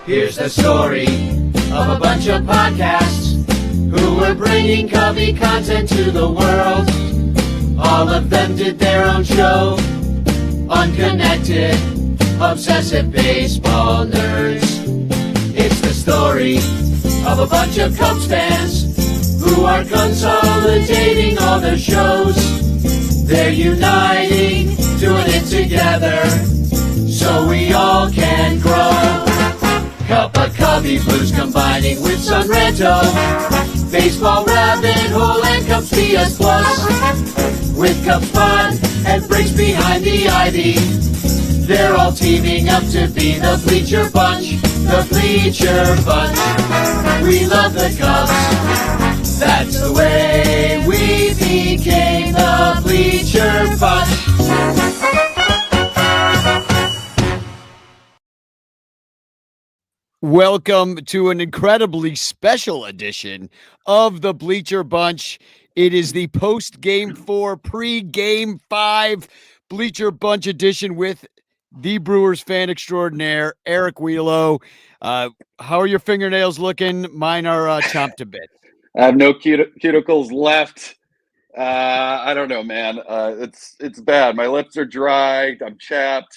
Here's the story of a bunch of podcasts who were bringing Cubby content to the world. All of them did their own show. Unconnected, obsessive baseball nerds. It's the story of a bunch of Cubs fans who are consolidating all their shows. They're uniting, doing it together, so we all can grow. Cup of Cubby Blues combining with Sunranto, baseball rabbit hole and Cubs PS Plus. With Cubs fun and breaks behind the ivy, they're all teaming up to be the Bleacher Bunch, the Bleacher Bunch. We love the Cubs, that's the way we became the Bleacher Bunch. Welcome to an incredibly special edition of the Bleacher Bunch. It is the post-game 4, pre-game 5 Bleacher Bunch edition with the Brewers fan extraordinaire, Eric Wielo. How are your fingernails looking? Mine are chomped a bit. I have no cuticles left. I don't know, man. It's bad. My lips are dry. I'm chapped.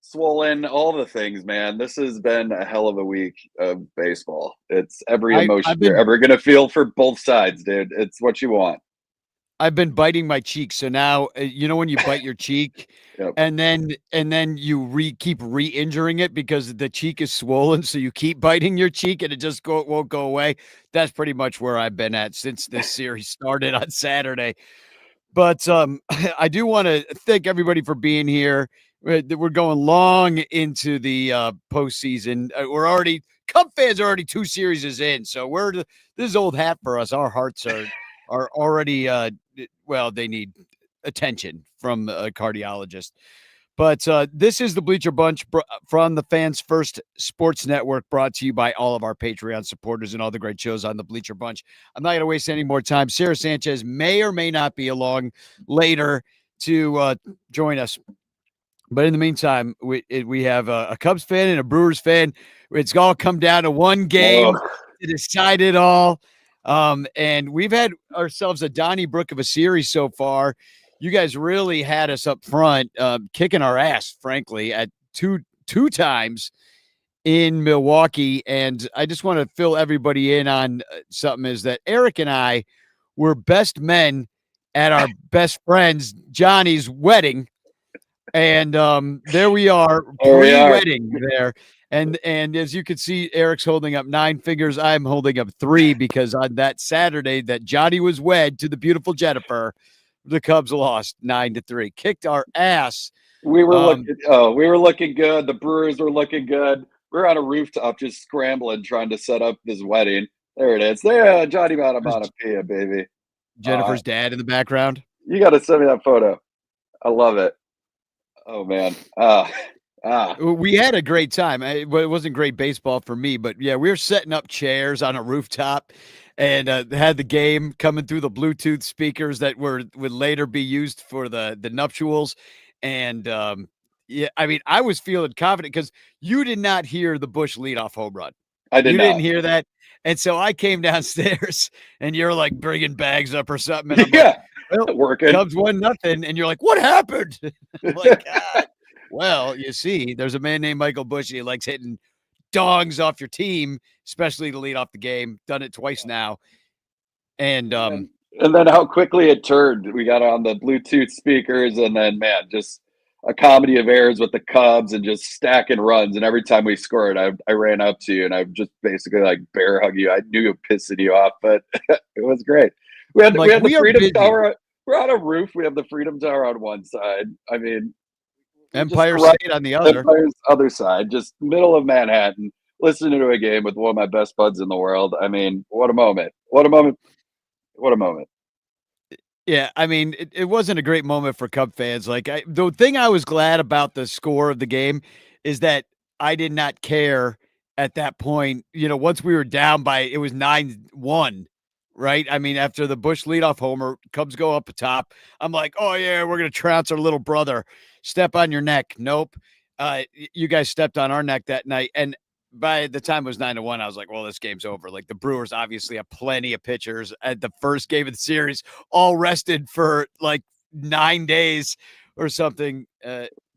Swollen, all the things, man. This has been a hell of a week of baseball. It's every emotion you're ever going to feel for both sides, dude. It's what you want. I've been biting my cheek. So now, you know, when you bite your cheek Yep. and then you keep re-injuring it because the cheek is swollen. So you keep biting your cheek and it just won't go away. That's pretty much where I've been at since this series started on Saturday. But I do want to thank everybody for being here. We're going long into the postseason. Cub fans are already 2 series in, so this is old hat for us. Our hearts are already they need attention from a cardiologist. But this is the Bleacher Bunch from the Fans First Sports Network, brought to you by all of our Patreon supporters and all the great shows on the Bleacher Bunch. I'm not going to waste any more time. Sarah Sanchez may or may not be along later to join us. But in the meantime, we have a Cubs fan and a Brewers fan. It's all come down to one game to decide it all. And we've had ourselves a Donnybrook of a series so far. You guys really had us up front, kicking our ass, frankly, at two times in Milwaukee. And I just want to fill everybody in on something, is that Eric and I were best men at our best friend's Johnny's wedding. And there we are, pre-wedding there. And as you can see, Eric's holding up 9 fingers. I'm holding up 3 because on that Saturday that Johnny was wed to the beautiful Jennifer, the Cubs lost 9-3. Kicked our ass. We were looking good. The Brewers were looking good. We're on a rooftop just scrambling, trying to set up this wedding. There it is. There, Johnny Matamana, baby. Jennifer's dad in the background. You got to send me that photo. I love it. Oh, man. We had a great time. It wasn't great baseball for me, but yeah, we were setting up chairs on a rooftop and had the game coming through the Bluetooth speakers that would later be used for the nuptials. And I was feeling confident because you did not hear the Busch leadoff home run. I did not. You didn't hear that. And so I came downstairs and you're like bringing bags up or something. And I'm like, well, working. Cubs 1-0. And you're like, what happened? I'm like, God. Well, you see, there's a man named Michael Busch. He likes hitting dongs off your team, especially to lead off the game. Done it twice now. And then how quickly it turned. We got on the Bluetooth speakers, and then, man, just a comedy of errors with the Cubs and just stacking runs. And every time we scored, I ran up to you and I just basically like bear hug you. I knew it pissed you off, but it was great. We had the Freedom Tower. We're on a roof. We have the Freedom Tower on one side. I mean, Empire State on the other. Empire's other side, just middle of Manhattan, listening to a game with one of my best buds in the world. I mean, what a moment. What a moment. What a moment. Yeah, I mean, it wasn't a great moment for Cub fans. The thing I was glad about the score of the game is that I did not care at that point. You know, once we were down by, it was 9-1, right? I mean, after the Busch leadoff homer, Cubs go up the top. I'm like, oh, yeah, we're going to trounce our little brother. Step on your neck. Nope. you guys stepped on our neck that night, and by the time it was 9-1, I was like, well, this game's over. Like, the Brewers obviously have plenty of pitchers at the first game of the series, all rested for like 9 days or something.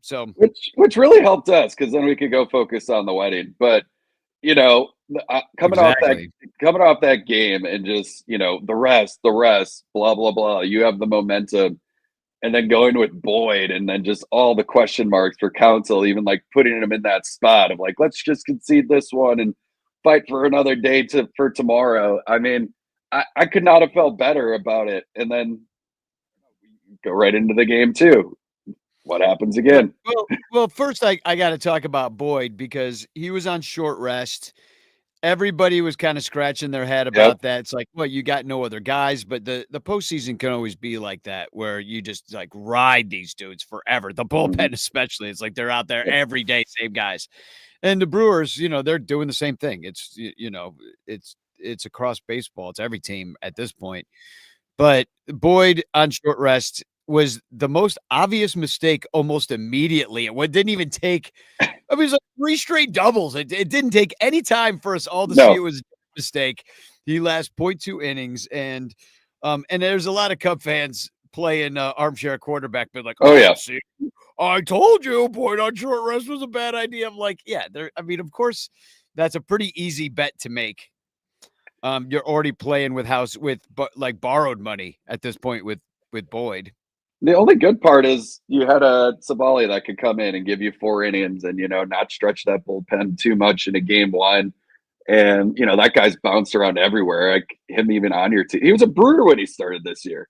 So which really helped us because then we could go focus on the wedding. But you know, exactly. coming off that game and just the rest, blah blah blah. You have the momentum, and then going with Boyd, and then just all the question marks for Counsell, even like putting him in that spot of like, let's just concede this one and fight for another day for tomorrow. I mean, I could not have felt better about it. And then we go right into the game too. What happens again? Well, first I got to talk about Boyd because he was on short rest. Everybody was kind of scratching their head Yep. about that. It's like, well, you got no other guys, but the postseason can always be like that, where you just like ride these dudes forever. The bullpen, especially, it's like they're out there every day, same guys. And the Brewers, they're doing the same thing. It's it's across baseball. It's every team at this point. But Boyd on short rest was the most obvious mistake almost immediately. It didn't even take. I mean, it was like 3 straight doubles. It didn't take any time for us all to see it was a mistake. He lasts 0.2 innings, and there's a lot of Cub fans playing armchair quarterback, but like, oh yeah, see, I told you, Boyd on short rest was a bad idea. I'm like, yeah, I mean, of course, that's a pretty easy bet to make. You're already playing with borrowed money at this point with Boyd. The only good part is you had a Savali that could come in and give you 4 innings and, not stretch that bullpen too much in a game one. And, that guy's bounced around everywhere. Like him even on your team. He was a Brewer when he started this year.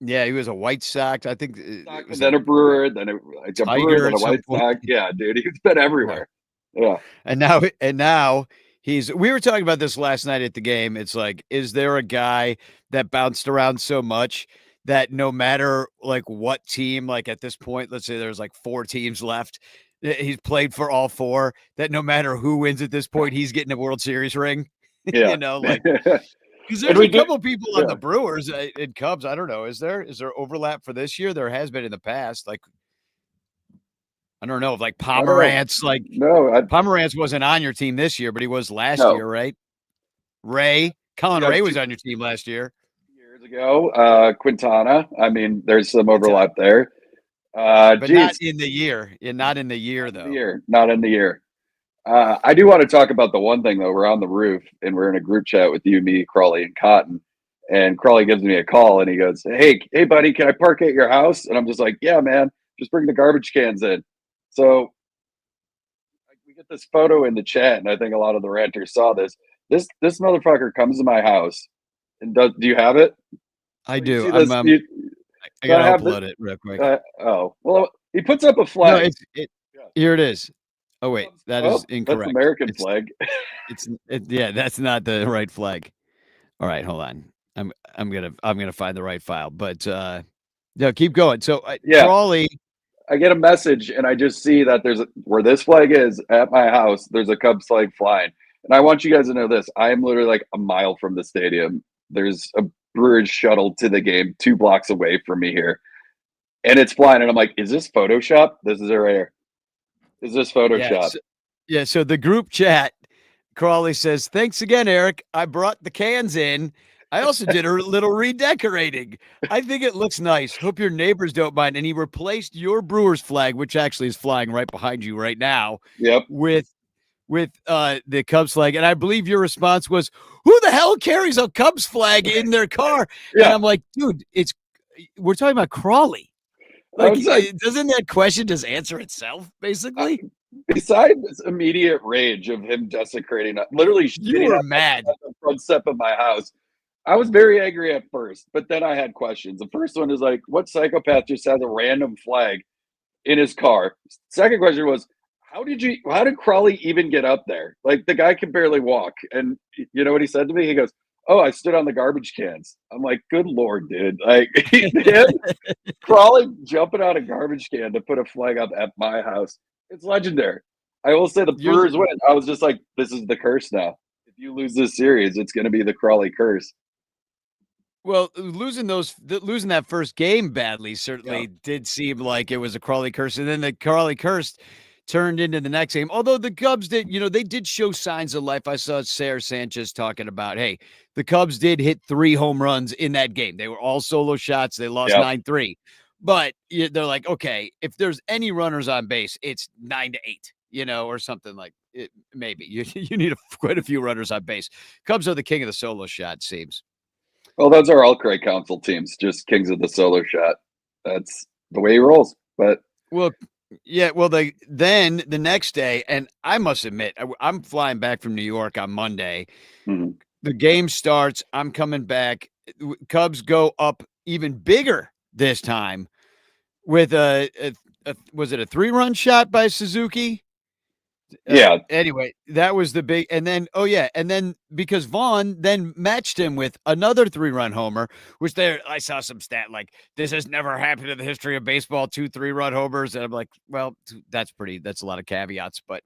Yeah, he was a White Sox. I think then a Brewer, then a Brewer, then a White Sox. Yeah, dude, he's been everywhere. Yeah. And now we were talking about this last night at the game. It's like, is there a guy that bounced around so much that no matter like what team, like at this point, let's say there's like 4 teams left, he's played for all 4, that no matter who wins at this point, he's getting a World Series ring? Yeah. Because there's a couple people on the Brewers and Cubs. I don't know. Is there overlap for this year? There has been in the past. Like, I don't know if like Pomerantz, Pomerantz wasn't on your team this year, but he was last year, right? Colin Ray was on your team last year. Years ago, Quintana. I mean, there's some overlap there. But not in the year. Not in the year, though. Not in the year. I do want to talk about the one thing, though. We're on the roof, and we're in a group chat with you, me, Crawley, and Cotton. And Crawley gives me a call, and he goes, hey, buddy, can I park at your house? And I'm just like, yeah, man, just bring the garbage cans in. So we get this photo in the chat, and I think a lot of the ranters saw this. This motherfucker comes to my house, and do you have it? I do. I gotta upload it real quick. Well, he puts up a flag. No, here it is. Oh wait, that is incorrect. That's American flag. That's not the right flag. All right, hold on. I'm gonna find the right file, but no, keep going. So Crawley, I get a message and I just see that where this flag is at my house. There's a Cubs flag flying, and I want you guys to know this. I am literally like a mile from the stadium. There's a Brewers shuttle to the game 2 blocks away from me here, and it's flying. And I'm like, is this Photoshop? This is it right here. Is this Photoshop? So the group chat, Crawley says, thanks again, Eric. I brought the cans in. I also did a little redecorating. I think it looks nice. Hope your neighbors don't mind. And he replaced your Brewers flag, which actually is flying right behind you right now. Yep. With the Cubs flag. And I believe your response was, who the hell carries a Cubs flag in their car? Yeah. And I'm like, dude, we're talking about Crawley. Like, doesn't that question just answer itself, basically? Besides this immediate rage of him desecrating, literally you were mad at the front step of my house. I was very angry at first, but then I had questions. The first one is like, what psychopath just has a random flag in his car? Second question was, how did Crawley even get up there? Like, the guy can barely walk. And you know what he said to me? He goes, oh, I stood on the garbage cans. I'm like, good Lord, dude. Like, Crawley jumping on a garbage can to put a flag up at my house. It's legendary. I will say the Brewers win. I was just like, this is the curse now. If you lose this series, it's going to be the Crawley curse. Well, losing that first game badly certainly did seem like it was a Crawley curse, and then the Crawley curse turned into the next game. Although the Cubs did, they did show signs of life. I saw Sarah Sanchez talking about, hey, the Cubs did hit 3 home runs in that game. They were all solo shots. They lost 9-3. But they're like, okay, if there's any runners on base, it's 9-8, or something like it. Maybe you need quite a few runners on base. Cubs are the king of the solo shot, seems. Well, those are all Craig Counsell teams, just kings of the solo shot. That's the way he rolls. But yeah, then the next day, and I must admit, I'm flying back from New York on Monday. Mm-hmm. The game starts. I'm coming back. Cubs go up even bigger this time with was it a 3-run shot by Suzuki? Anyway, that was the big, and then because Vaughn then matched him with another 3-run homer, which I saw some stat like this has never happened in the history of baseball, 2 3-run homers, and I'm like, well, that's a lot of caveats, but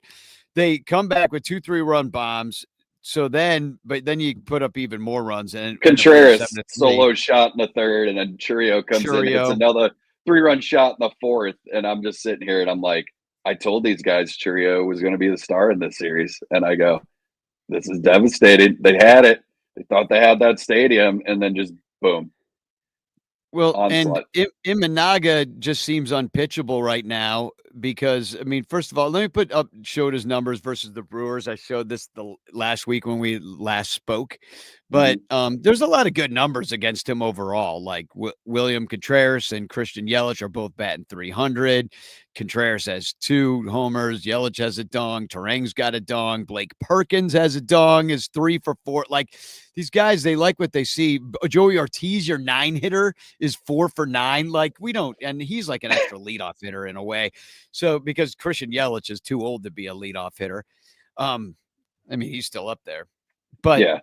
they come back with 2 3-run bombs. So then you put up even more runs, and Contreras solo shot in the third, and then Chourio comes in. It's another 3-run shot in the fourth, and I'm just sitting here and I'm like, I told these guys Chourio was going to be the star in this series, and I go, this is devastating. They had it. They thought they had that stadium, and then just boom. Well, onslaught. And Imanaga just seems unpitchable right now because, I mean, first of all, let me put up Shota's numbers versus the Brewers. I showed this the last week when we last spoke, but there's a lot of good numbers against him overall. Like William Contreras and Christian Yelich are both batting 300. Contreras has 2 homers. Yelich has a dong. Terang's got a dong. Blake Perkins has a dong, is 3 for 4. Like these guys, they like what they see. Joey Ortiz, your 9-hitter, is 4 for 9. Like and he's like an extra leadoff hitter in a way. So because Christian Yelich is too old to be a leadoff hitter. I mean, he's still up there. But yeah.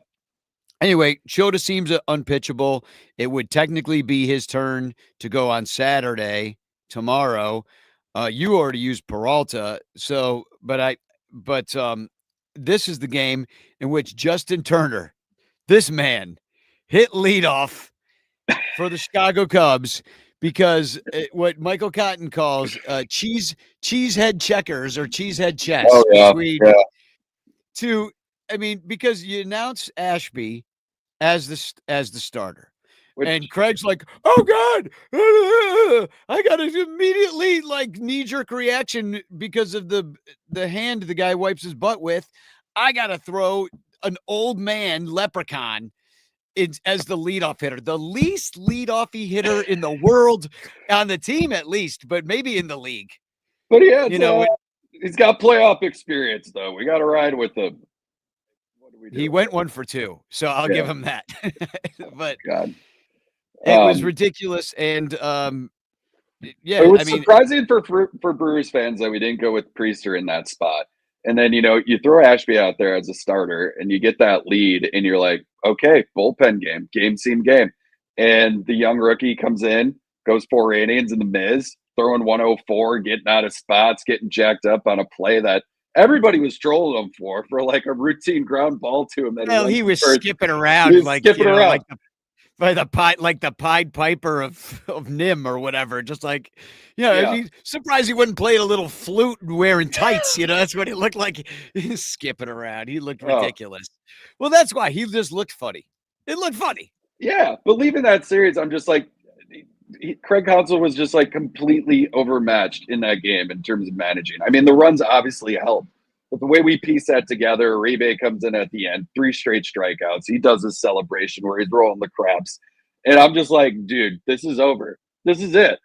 Anyway, Shota seems unpitchable. It would technically be his turn to go on Saturday, tomorrow. You already used Peralta, so but this is the game in which Justin Turner, this man, hit leadoff for the Chicago Cubs because what Michael Cotton calls cheesehead checkers or cheesehead chess because you announce Ashby as the starter. And Craig's like, oh, God, I got to immediately knee-jerk reaction because of the hand the guy wipes his butt with. I got to throw an old man leprechaun as the leadoff hitter, the least leadoffy hitter in the world on the team, at least, but maybe in the league. But he's got playoff experience, though. We got to ride with him. He went 1 for 2, so I'll give him that. But God. It was ridiculous, and it was surprising for Brewers fans that we didn't go with Priester in that spot. And then you throw Ashby out there as a starter, and you get that lead, and you're like, okay, bullpen game seemed game, and the young rookie comes in, goes 4 innings in the Miz, throwing 104, getting out of spots, getting jacked up on a play that everybody was trolling him for like a routine ground ball to him. He was skipping around by the Pied Piper of Nim or whatever. Just like, I'm surprised he wouldn't play a little flute wearing tights. That's what he looked like. He's skipping around. He looked ridiculous. Well, that's why he just looked funny. It looked funny. Yeah, but leaving that series, I'm just like, Craig Counsell was just completely overmatched in that game in terms of managing. I mean, the runs obviously helped. But the way we piece that together, Uribe comes in at the end, 3 straight strikeouts. He does his celebration where he's rolling the craps. And I'm just like, dude, this is over. This is it.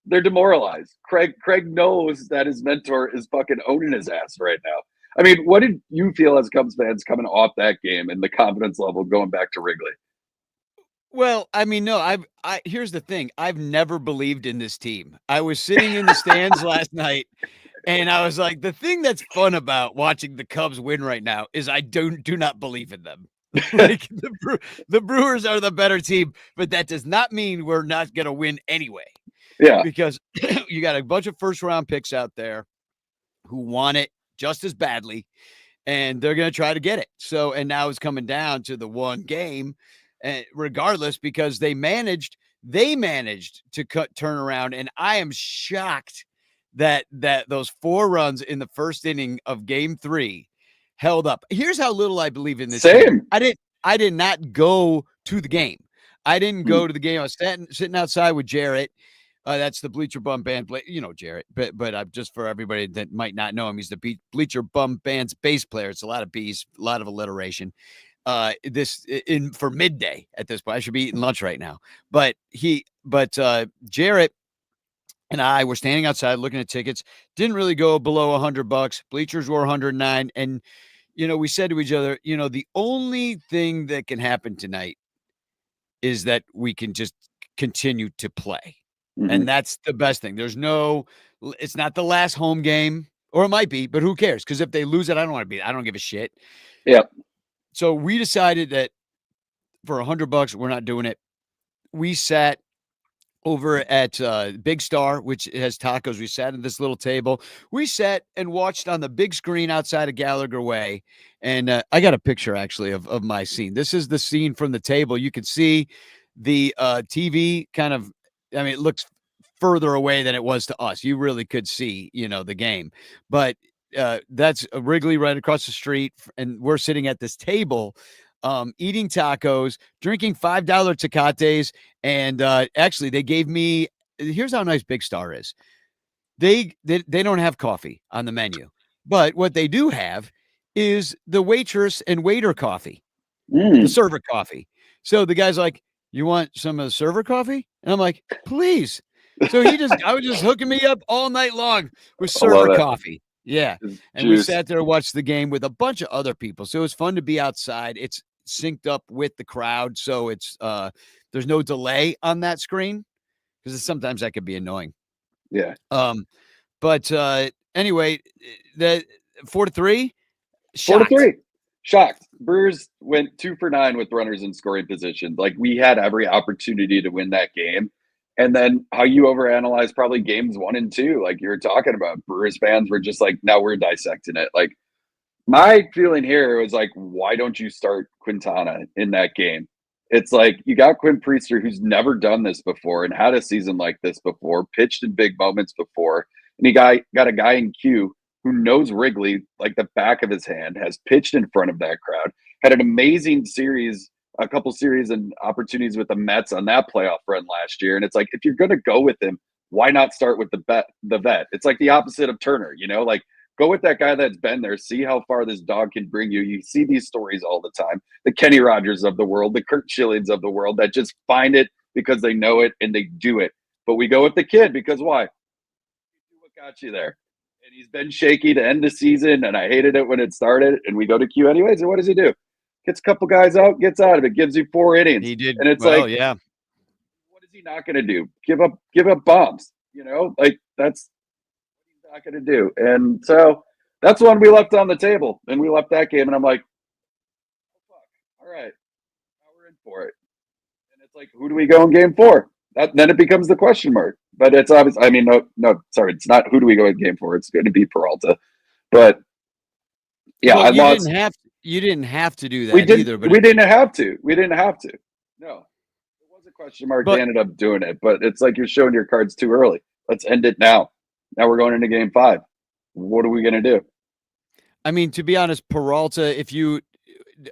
They're demoralized. Craig knows that his mentor is fucking owning his ass right now. I mean, what did you feel as Cubs fans coming off that game and the confidence level going back to Wrigley? Well, I mean, no, here's the thing. I've never believed in this team. I was sitting in the stands last night, and I was like, the thing that's fun about watching the Cubs win right now is I do not believe in them. The Brewers are the better team, but that does not mean we're not going to win anyway. Yeah. Because you got a bunch of first-round picks out there who want it just as badly, and they're going to try to get it. So, and now it's coming down to the one game. regardless, because they managed to turn around. And I am shocked that those 4 runs in the first inning of game 3 held up. Here's how little I believe in this team. I did not go to the game. I didn't go to the game. I was sitting outside with Jarrett. That's the Bleacher Bum Band. You know Jarrett, but just for everybody that might not know him, he's the Bleacher Bum Band's bass player. It's a lot of B's, a lot of alliteration. For midday at this point. I should be eating lunch right now. But Jarrett and I were standing outside looking at tickets. Didn't really go below $100. Bleachers were 109. And, we said to each other, the only thing that can happen tonight is that we can just continue to play. Mm-hmm. And that's the best thing. It's not the last home game, or it might be, but who cares? Because if they lose it, I don't give a shit. Yeah. So we decided that for $100, we're not doing it. We sat over at Big Star, which has tacos. We sat at this little table. We sat and watched on the big screen outside of Gallagher Way. And I got a picture, actually, of my scene. This is the scene from the table. You can see the TV kind of, it looks further away than it was to us. You really could see, the game. But that's Wrigley right across the street. And we're sitting at this table eating tacos, drinking $5 Tecates. And actually, they gave me, here's how nice Big Star is. They don't have coffee on the menu. But what they do have is the waitress and waiter coffee, the server coffee. So the guy's like, you want some of the server coffee? And I'm like, please. So I was just hooking me up all night long with server coffee. Yeah. And we sat there and watched the game with a bunch of other people. So it was fun to be outside. It's synced up with the crowd. So it's, there's no delay on that screen because sometimes that could be annoying. Yeah. But anyway, the 4-3. 4-3. Shocked. Brewers went 2 for 9 with runners in scoring position. Like, we had every opportunity to win that game. And then how you overanalyze probably games 1 and 2, like you were talking about. Brewers fans were just like, now we're dissecting it. Like, my feeling here was like, why don't you start Quintana in that game? It's like, you got Quinn Priester, who's never done this before and had a season like this before, pitched in big moments before. And you got a guy in Q who knows Wrigley like the back of his hand, has pitched in front of that crowd, had an amazing series, a couple series and opportunities with the Mets on that playoff run last year. And it's like, if you're going to go with him, why not start with the vet? It's like the opposite of Turner, like, go with that guy that's been there, see how far this dog can bring you. You see these stories all the time. The Kenny Rogers of the world, the Kurt Schillings of the world that just find it because they know it and they do it. But we go with the kid because why? What got you there? And he's been shaky to end the season, and I hated it when it started. And we go to Q anyways. And what does he do? Gets a couple guys out, gets out of it, gives you 4 innings. He did, and it's yeah. What is he not going to do? Give up bombs. Like, that's what he's not going to do. And so that's one we left on the table, and we left that game. And I'm like, oh, fuck. All right, now we're in for it. And it's like, who do we go in game 4? Then it becomes the question mark. But it's obvious. I mean, no, sorry, it's not who do we go in game 4. It's going to be Peralta. But yeah, well, you didn't have to do that either. But we didn't have to. We didn't have to. No, it was a question mark. They ended up doing it, but it's like you're showing your cards too early. Let's end it now. Now we're going into game 5. What are we going to do? I mean, to be honest, Peralta,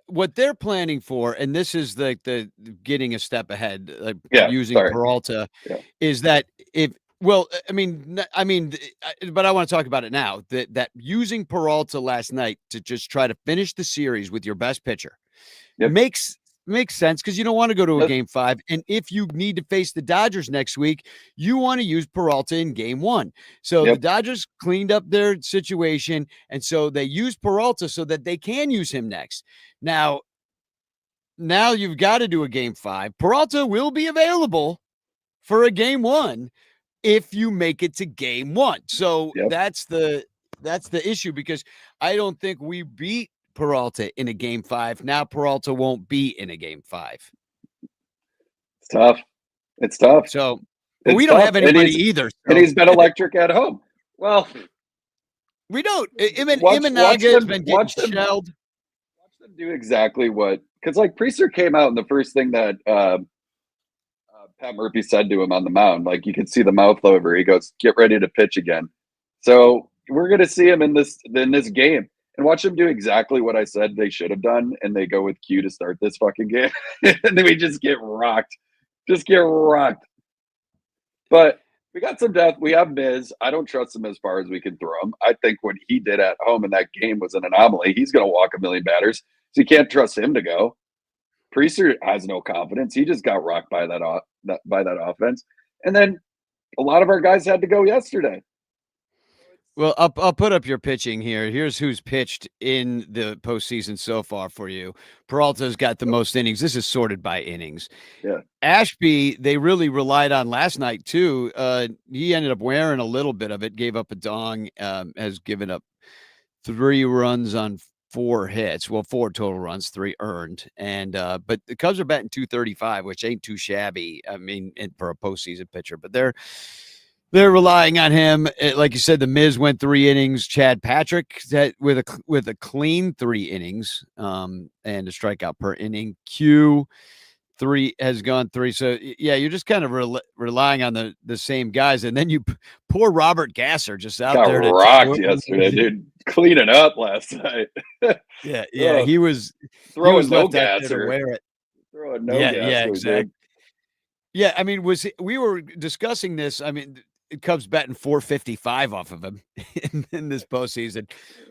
what they're planning for, and this is the getting a step ahead, using Peralta, is that but I want to talk about it now. That using Peralta last night to just try to finish the series with your best pitcher makes sense because you don't want to go to a game 5. And if you need to face the Dodgers next week, you want to use Peralta in game 1. So the Dodgers cleaned up their situation. And so they used Peralta so that they can use him next. Now you've got to do a game 5. Peralta will be available for a game 1 if you make it to game 1. So that's the issue, because I don't think we beat Peralta in a game 5. Now Peralta won't be in a game 5. It's tough. So we don't have anybody either. So. And he's been electric at home. Well, we don't. Imanaga has been getting shelled. Watch them do exactly what because like Priester came out and the first thing that Pat Murphy said to him on the mound, like you could see the mouth over. He goes, "Get ready to pitch again." So we're gonna see him in this game and watch him do exactly what I said they should have done, and they go with Q to start this fucking game, and then we just get rocked, But we got some depth. We have Miz. I don't trust him as far as we can throw him. I think what he did at home in that game was an anomaly. He's going to walk a million batters, so you can't trust him to go. Priester has no confidence. He just got rocked by that offense. And then a lot of our guys had to go yesterday. Well, I'll put up your pitching here. Here's who's pitched in the postseason so far for you. Peralta's got the most innings. This is sorted by innings. Yeah. Ashby, they really relied on last night too. He ended up wearing a little bit of it, gave up a dong, has given up 3 runs on 4 hits. Well, 4 total runs, 3 earned. And but the Cubs are batting 235, which ain't too shabby. I mean, for a postseason pitcher, but they're relying on him. Like you said, the Miz went 3 innings. Chad Patrick with a clean 3 innings and a strikeout per inning. Q has gone 3. So yeah, you're just kind of relying on the same guys. And then poor Robert Gasser just out got there rocked yesterday, dude. Cleaning up last night. yeah, he was throwing no left out there to gasser. wear it. Throwing no gasser. Yeah, exactly. Dude. Yeah, I mean, we were discussing this. I mean, Cubs batting 455 off of him in this postseason.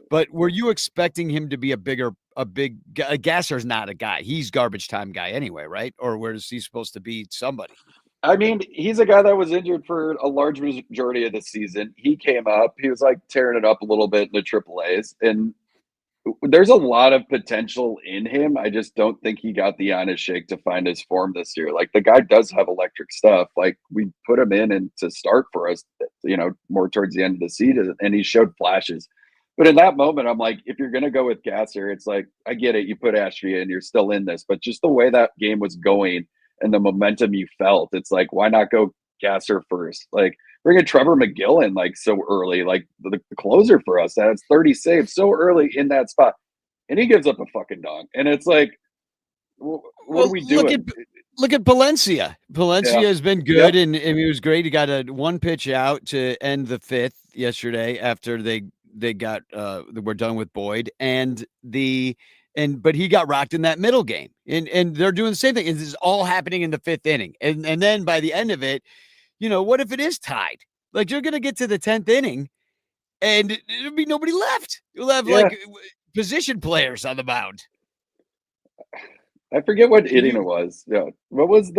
But were you expecting him to be a big Gasser's not a guy. He's garbage time guy anyway, right? Or where is he supposed to be somebody? I mean, he's a guy that was injured for a large majority of the season. He came up. He was like tearing it up a little bit in the AAAs. And there's a lot of potential in him. I just don't think he got the honest shake to find his form this year. Like the guy does have electric stuff. Like we put him in and to start for us, more towards the end of the season, and he showed flashes. But in that moment, I'm like, if you're going to go with Gasser, it's like, I get it. You put Ashby in, you're still in this. But just the way that game was going and the momentum you felt, it's like, why not go Gasser first? Like, bringing Trevor McGill in like so early, like the closer for us, that it's 30 saves so early in that spot. And he gives up a fucking dong. And it's like, what are we doing? Look at Palencia. Palencia has been good, and he was great. He got a 1 pitch out to end the 5th yesterday after they got were done with Boyd, but he got rocked in that middle game, and they're doing the same thing. This is all happening in the 5th inning, and then by the end of it, what if it is tied? Like you're gonna get to the 10th inning, and there'll be nobody left. You'll have like position players on the mound. I forget what inning it was. Yeah. What was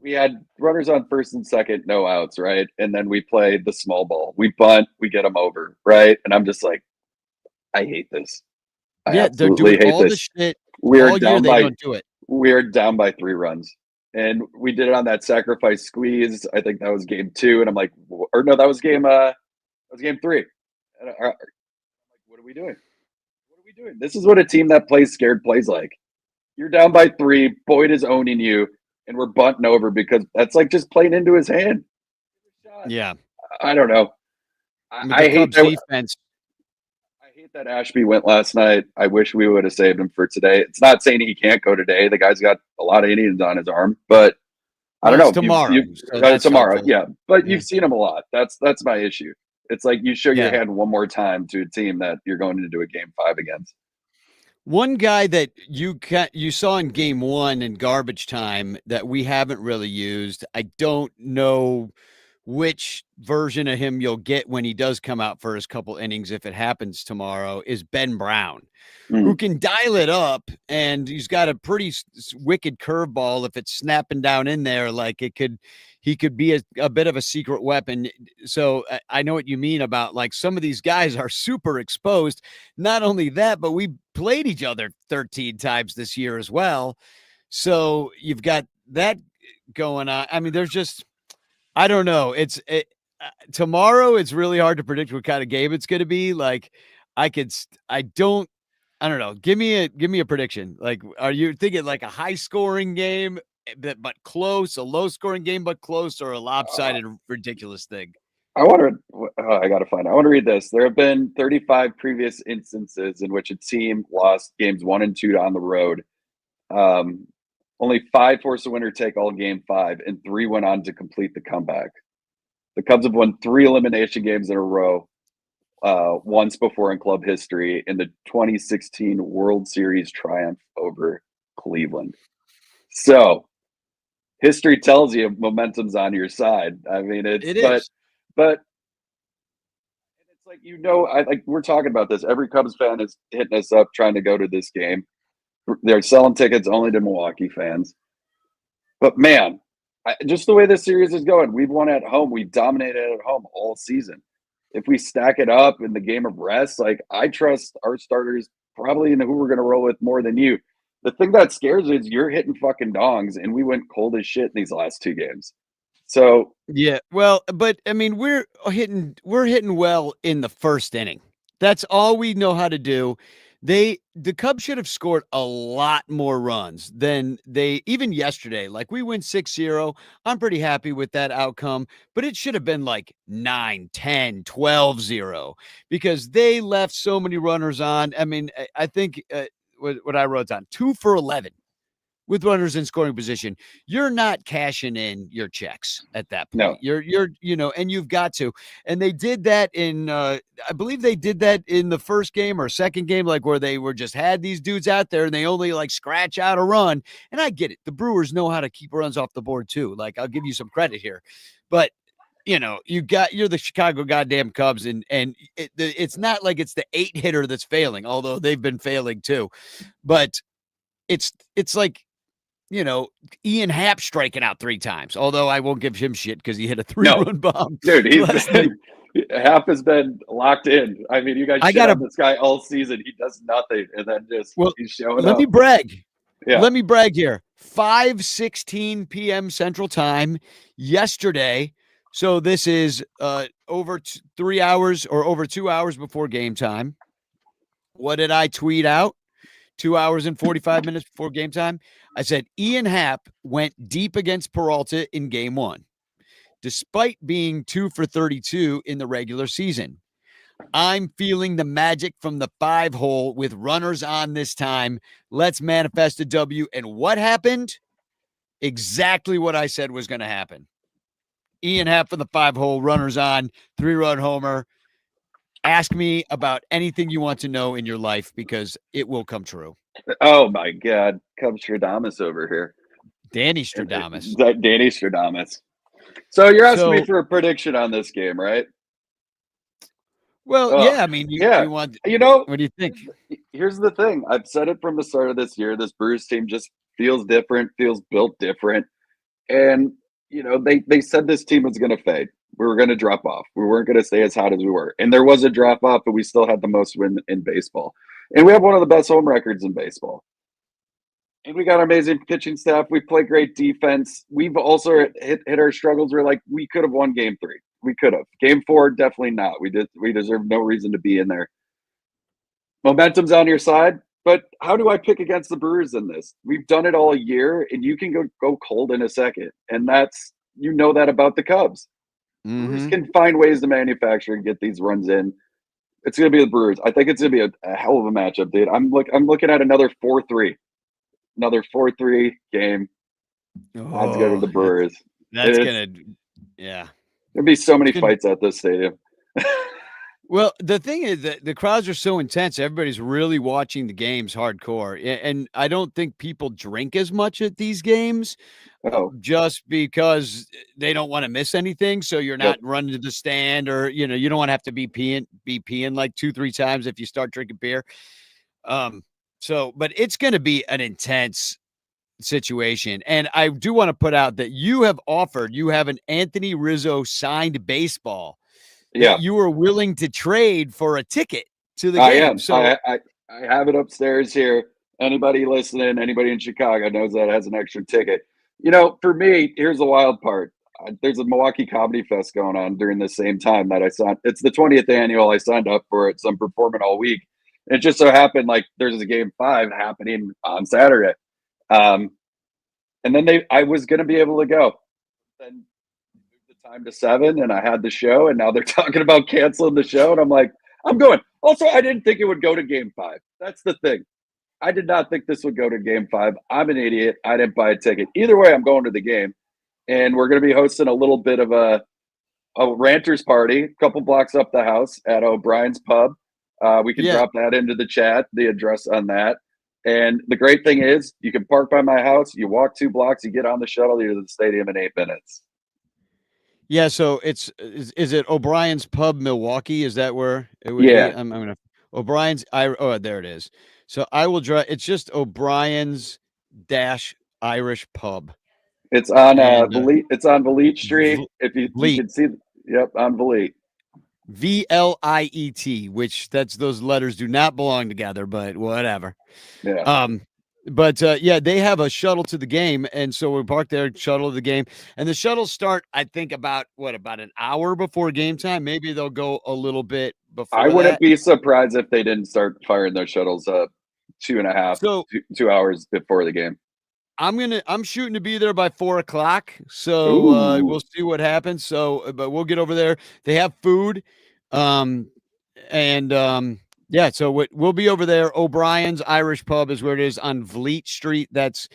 we had runners on first and second, no outs, right? And then we played the small ball. We bunt, we get them over, right? And I'm just like, I hate this. I absolutely hate this. We're down by, don't do it. We're down by 3 runs. And we did it on that sacrifice squeeze. I think that was game 2. And I'm like, or no, that was game 3. And I'm like, what are we doing? This is what a team that plays scared plays like. You're down by 3. Boyd is owning you, and we're bunting over because that's like just playing into his hand. Yeah. I don't know. I hate that defense. I hate that Ashby went last night. I wish we would have saved him for today. It's not saying he can't go today. The guy's got a lot of innings on his arm, but I don't know. Tomorrow. Tomorrow, yeah. But you've seen him a lot. That's my issue. It's like you show your hand one more time to a team that you're going into a game 5 against. One guy that you saw in game 1 in garbage time that we haven't really used. I don't know which version of him you'll get when he does come out for his couple innings, if it happens tomorrow, is Ben Brown, who can dial it up, and he's got a pretty wicked curveball. If it's snapping down in there, like he could be a bit of a secret weapon. So I know what you mean about like some of these guys are super exposed. Not only that, but we played each other 13 times this year as well. So you've got that going on. I mean, there's just, I don't know. Tomorrow, it's really hard to predict what kind of game it's going to be. Like I don't know. Give me a prediction. Like, are you thinking like a high scoring game, but close, a low scoring game, but close, or a lopsided ridiculous thing? I want to. I got to find. I want to read this. There have been 35 previous instances in which a team lost games 1 and 2 on the road. Only 5 forced a winner take all game 5, and 3 went on to complete the comeback. The Cubs have won 3 elimination games in a row, once before in club history, in the 2016 World Series triumph over Cleveland. So history tells you momentum's on your side. I mean, It is. but it's like, we're talking about this. Every Cubs fan is hitting us up trying to go to this game. They're selling tickets only to Milwaukee fans. But man, just the way this series is going, we've won at home. We dominated at home all season. If we stack it up in the game of rest, like, I trust our starters probably in who we're going to roll with more than you. The thing that scares me is you're hitting fucking dongs, and we went cold as shit in these last 2 games. So Yeah, well, but I mean, we're hitting well in the first inning. That's all we know how to do. The Cubs should have scored a lot more runs than they even yesterday. Like, we win 6-0. I'm pretty happy with that outcome, but it should have been like 9, 10, 12-0 because they left so many runners on. I mean, I think what I wrote down, 2 for 11 with runners in scoring position. You're not cashing in your checks at that point. no, You're and you've got to. And they did that in I believe they did that in the first game or second game, like where they were just had these dudes out there and they only like scratch out a run. And I get it. The Brewers know how to keep runs off the board too. Like, I'll give you some credit here. But you're the Chicago goddamn Cubs, and it's not like it's the 8 hitter that's failing, although they've been failing too. But it's like, Ian Happ striking out 3 times, although I won't give him shit because he hit a 3-run bomb. dude, Half has been locked in. I mean, you guys shit on this guy all season. He does nothing, and then he's showing up. Let me brag. Yeah. Let me brag here. 5:16 p.m. Central Time yesterday. So this is over 3 hours or over 2 hours before game time. What did I tweet out? 2 hours and 45 minutes before game time. I said Ian Happ went deep against Peralta in game 1, despite being 2 for 32 in the regular season. I'm feeling the magic from the 5-hole with runners on this time. Let's manifest a W. And what happened? Exactly what I said was going to happen. Ian Happ from the 5-hole, runners on, 3-run homer. Ask me about anything you want to know in your life because it will come true. Oh my God, Cubs Stradamus over here. Danny Stradamus. Danny Stradamus. So you're asking me for a prediction on this game, right? Well, yeah. I mean, you want. What do you think? Here's the thing. I've said it from the start of this year. This Brewers team just feels different, feels built different, and they said this team was going to fade. We were going to drop off. We weren't going to stay as hot as we were. And there was a drop off, but we still had the most win in baseball. And we have one of the best home records in baseball. And we got an amazing pitching staff. We play great defense. We've also hit our struggles. We're like, we could have won game 3. We could have. Game 4, definitely not. We deserve no reason to be in there. Momentum's on your side. But how do I pick against the Brewers in this? We've done it all year, and you can go cold in a second. And that's, that about the Cubs. Mm-hmm. Brewers can find ways to manufacture and get these runs in. It's going to be the Brewers. I think it's going to be a hell of a matchup, dude. I'm looking at another 4-3. Another 4-3 game. Odds go to the Brewers. That's going to, yeah. There'll be so many fights at this stadium. Well, the thing is that the crowds are so intense. Everybody's really watching the games hardcore. And I don't think people drink as much at these games just because they don't want to miss anything. So you're not running to the stand or, you don't want to have to be peeing like 2-3 times if you start drinking beer. But it's going to be an intense situation. And I do want to put out that you have an Anthony Rizzo signed baseball. Yeah, you were willing to trade for a ticket to the game. I am. So I have it upstairs here. Anybody listening, anybody in Chicago knows that has an extra ticket. For me, here's the wild part. There's a Milwaukee Comedy Fest going on during the same time that I signed. It's the 20th annual. I signed up for it, so I'm performing all week. And it just so happened like there's a game 5 happening on Saturday. And then I was going to be able to go. Then the time to 7 and I had the show, and now they're talking about canceling the show. And I'm like, I'm going. Also, I didn't think it would go to game 5. That's the thing. I did not think this would go to game 5. I'm an idiot. I didn't buy a ticket. Either way, I'm going to the game. And we're going to be hosting a little bit of a ranter's party, a couple blocks up the house at O'Brien's Pub. We can drop that into the chat, the address on that. And the great thing is you can park by my house, you walk 2 blocks, you get on the shuttle, you're to the stadium in 8 minutes. Yeah, so is it O'Brien's Pub, Milwaukee? Is that where it would Yeah. be? I'm gonna O'Brien's. There it is. So I will drive. It's just O'Brien's Irish Pub. It's on it's on Vliet Street. If you can see, on Vliet. VLIET, which those letters do not belong together, but whatever. Yeah. They have a shuttle to the game, and so we park there, shuttle to the game, and the shuttles start, I think, about an hour before game time. Maybe they'll go a little bit before. I wouldn't be surprised if they didn't start firing their shuttles up 2 hours before the game. I'm shooting to be there by 4:00. So we'll see what happens. So, but we'll get over there. They have food. So we'll be over there. O'Brien's Irish Pub is where it is on Vliet Street. That's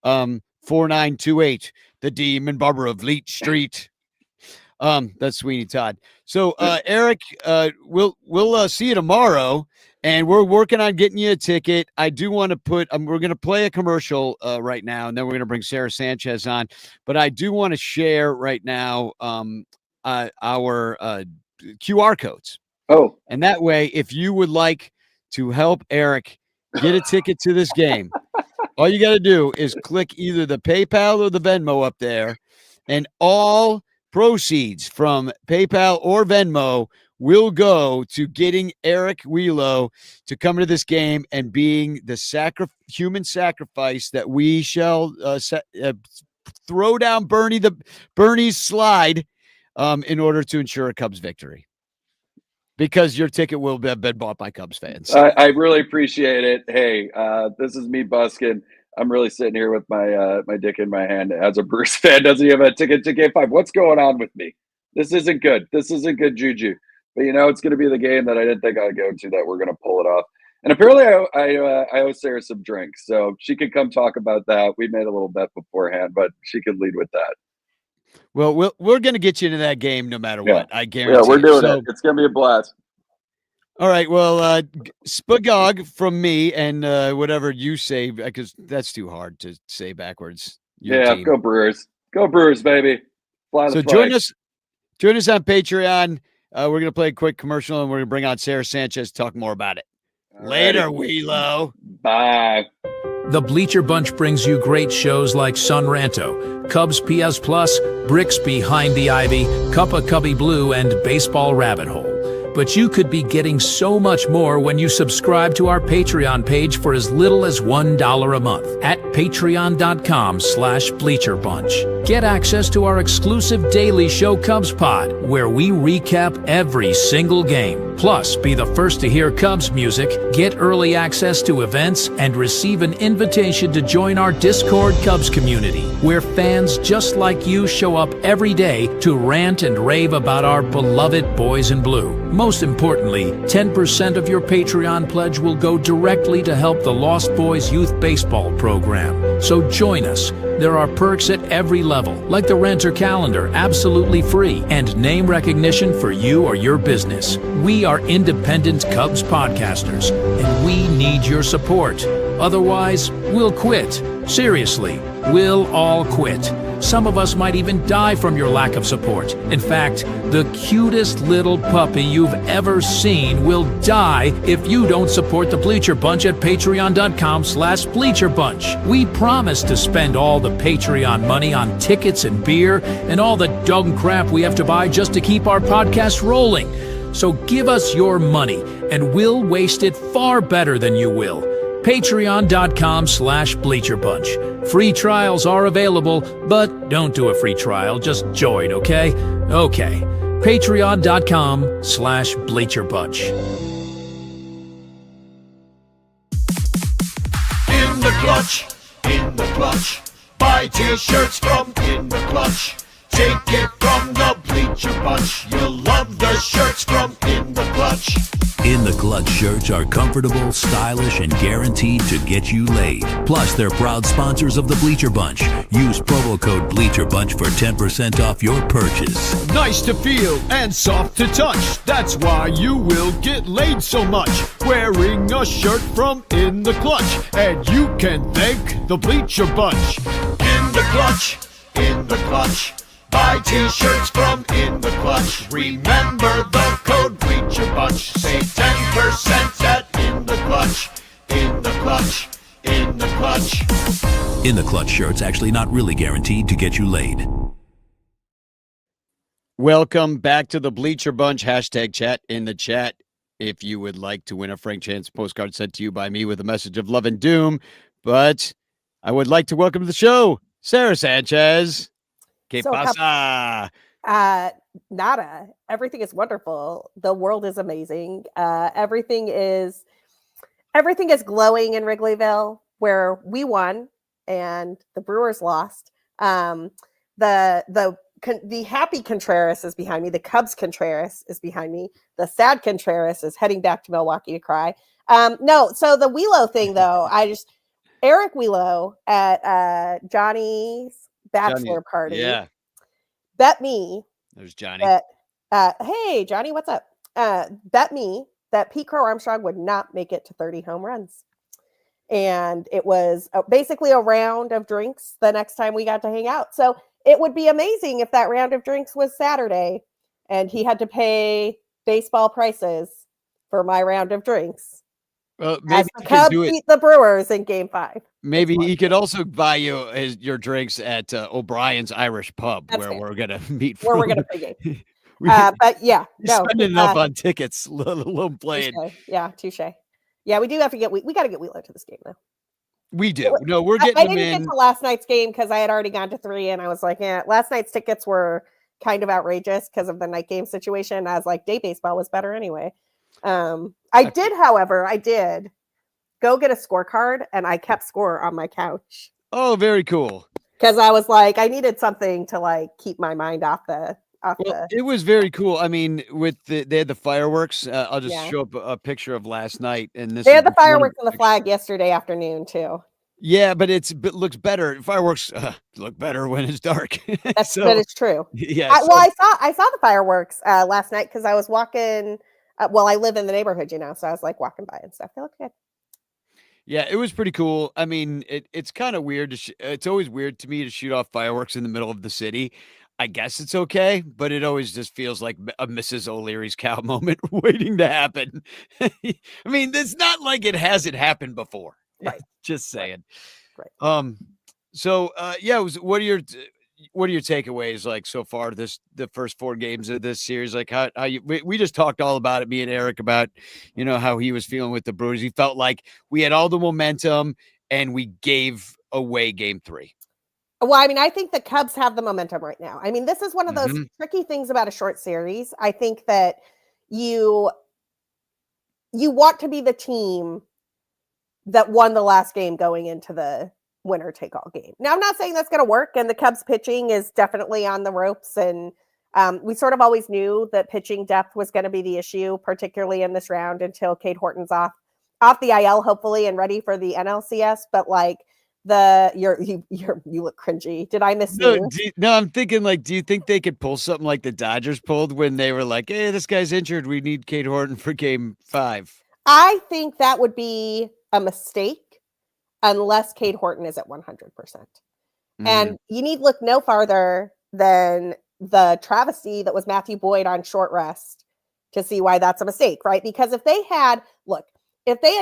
4928, the Demon Barber of Vliet Street. That's Sweeney Todd. So Eric, we'll see you tomorrow. And we're working on getting you a ticket. I do want to we're going to play a commercial right now, and then we're going to bring Sarah Sanchez on. But I do want to share right now our QR codes. Oh. And that way, if you would like to help Eric get a ticket to this game, all you got to do is click either the PayPal or the Venmo up there, and all proceeds from PayPal or Venmo will go to getting Eric Wielo to come to this game and being the human sacrifice that we shall throw down Bernie's slide in order to ensure a Cubs victory. Because your ticket will have been bought by Cubs fans. I really appreciate it. Hey, this is me busking. I'm really sitting here with my dick in my hand as a Brewers fan. Doesn't he have a ticket to Game 5? What's going on with me? This isn't good. This isn't good juju. But, it's going to be the game that I didn't think I'd go to that we're going to pull it off. And apparently I owe Sarah some drinks, so she could come talk about that. We made a little bet beforehand, but she could lead with that. Well, we're going to get you into that game no matter what. I guarantee. Yeah, we're doing it. It's going to be a blast. All right. Well, Spagog from me and whatever you say, because that's too hard to say backwards. Team. Go Brewers. Go Brewers, baby. Fly the flag. Join us on Patreon. We're going to play a quick commercial, and we're going to bring on Sarah Sanchez to talk more about it. Later, Wielo. Bye. The Bleacher Bunch brings you great shows like Sun Ranto, Cubs PS Plus, Bricks Behind the Ivy, Cuppa Cubby Blue, and Baseball Rabbit Hole. But you could be getting so much more when you subscribe to our Patreon page for as little as $1 a month at patreon.com/BleacherBunch. Get access to our exclusive daily show Cubs Pod, where we recap every single game. Plus, be the first to hear Cubs music, get early access to events, and receive an invitation to join our Discord Cubs community, where fans just like you show up every day to rant and rave about our beloved boys in blue. Most importantly, 10% of your Patreon pledge will go directly to help the Lost Boys Youth Baseball program. So join us. There are perks at every level, like the Renter Calendar, absolutely free, and name recognition for you or your business. We are independent Cubs podcasters, and we need your support. Otherwise, we'll quit. Seriously, we'll all quit. Some of us might even die from your lack of support. In fact, the cutest little puppy you've ever seen will die if you don't support the Bleacher Bunch at patreon.com/BleacherBunch. We promise to spend all the Patreon money on tickets and beer and all the dumb crap we have to buy just to keep our podcast rolling. So give us your money, and we'll waste it far better than you will. Patreon.com/BleacherBunch. Free trials are available, but don't do a free trial. Just join, okay? Okay. Patreon.com/BleacherBunch. In the clutch, buy t-shirts from In the Clutch. Take it from from the Bleacher Bunch. You'll love the shirts from In the Clutch. In the Clutch shirts are comfortable, stylish, and guaranteed to get you laid. Plus, they're proud sponsors of the Bleacher Bunch. Use promo code Bleacher Bunch for 10% off your purchase. Nice to feel and soft to touch. That's why you will get laid so much. Wearing a shirt from In the Clutch. And you can thank the Bleacher Bunch. In the Clutch, In the Clutch. Buy t-shirts from In the Clutch. Remember the code Bleacher Bunch. Save 10% at In the Clutch. In the Clutch, In the Clutch. In the Clutch shirts actually not really guaranteed to get you laid. Welcome back to the Bleacher Bunch. Hashtag chat in the chat if you would like to win a Frank Chance postcard sent to you by me with a message of love and doom. But I would like to welcome to the show Sarah Sanchez. ¿Qué pasa? Nada. Everything is wonderful. The world is amazing. Everything is glowing in Wrigleyville, where we won and the Brewers lost. The happy Contreras is behind me. The Cubs Contreras is behind me. The sad Contreras is heading back to Milwaukee to cry. No, so the Wielo thing though, Eric Wielo at Johnny's bachelor party. Yeah. Bet me. There's Johnny. Hey, Johnny, what's up? Bet me that Pete Crow Armstrong would not make it to 30 home runs. And it was basically a round of drinks the next time we got to hang out. So it would be amazing if that round of drinks was Saturday and he had to pay baseball prices for my round of drinks. Well, maybe the Cubs beat the Brewers in Game 5. Maybe he could also buy you your drinks at O'Brien's Irish Pub. That's where fair. we're gonna meet. Where we're gonna pregame. We But yeah, spend enough on tickets, let alone playing. Touche. Yeah, touche. Yeah, we do have to get. We got to get Wheeler to this game though. We do. No, we're getting I them didn't in. get to last night's game because I had already gone to 3, and I was like, yeah. Last night's tickets were kind of outrageous because of the night game situation. I was like, day baseball was better anyway. I did go get a scorecard, and I kept score on my couch. Oh, very cool. Because I was like, I needed something to like keep my mind off the. It was very cool. I mean, they had the fireworks. I'll just Yeah. show up a picture of last night, and this They had is the fireworks one and the flag yesterday afternoon too. Yeah, but it looks better. Fireworks look better when it's dark. That is true. Yeah. I saw the fireworks last night because I was walking. I live in the neighborhood, so I was like walking by and stuff. They look good. Yeah, it was pretty cool. I mean, it's kind of weird. It's always weird to me to shoot off fireworks in the middle of the city. I guess it's okay, but it always just feels like a Mrs. O'Leary's cow moment waiting to happen. I mean, it's not like it hasn't happened before. Right. Just saying. Right. So what are your takeaways like so far the first 4 games of this series? Like how we just talked all about it, me and Eric, about how he was feeling with the Brewers. He felt like we had all the momentum and we gave away game 3. Well, I mean, I think the Cubs have the momentum right now. I mean, this is one of those tricky things about a short series. I think that you want to be the team that won the last game going into the winner take all game. Now, I'm not saying that's going to work, and the Cubs pitching is definitely on the ropes. And we sort of always knew that pitching depth was going to be the issue, particularly in this round until Cade Horton's off the IL, hopefully, and ready for the NLCS. But like, you look cringy. Did I miss you? No, I'm thinking like, do you think they could pull something like the Dodgers pulled when they were like, hey, this guy's injured, we need Cade Horton for game 5? I think that would be a mistake unless Cade Horton is at 100%. And you need look no farther than the travesty that was Matthew Boyd on short rest to see why that's a mistake, right? Because if they had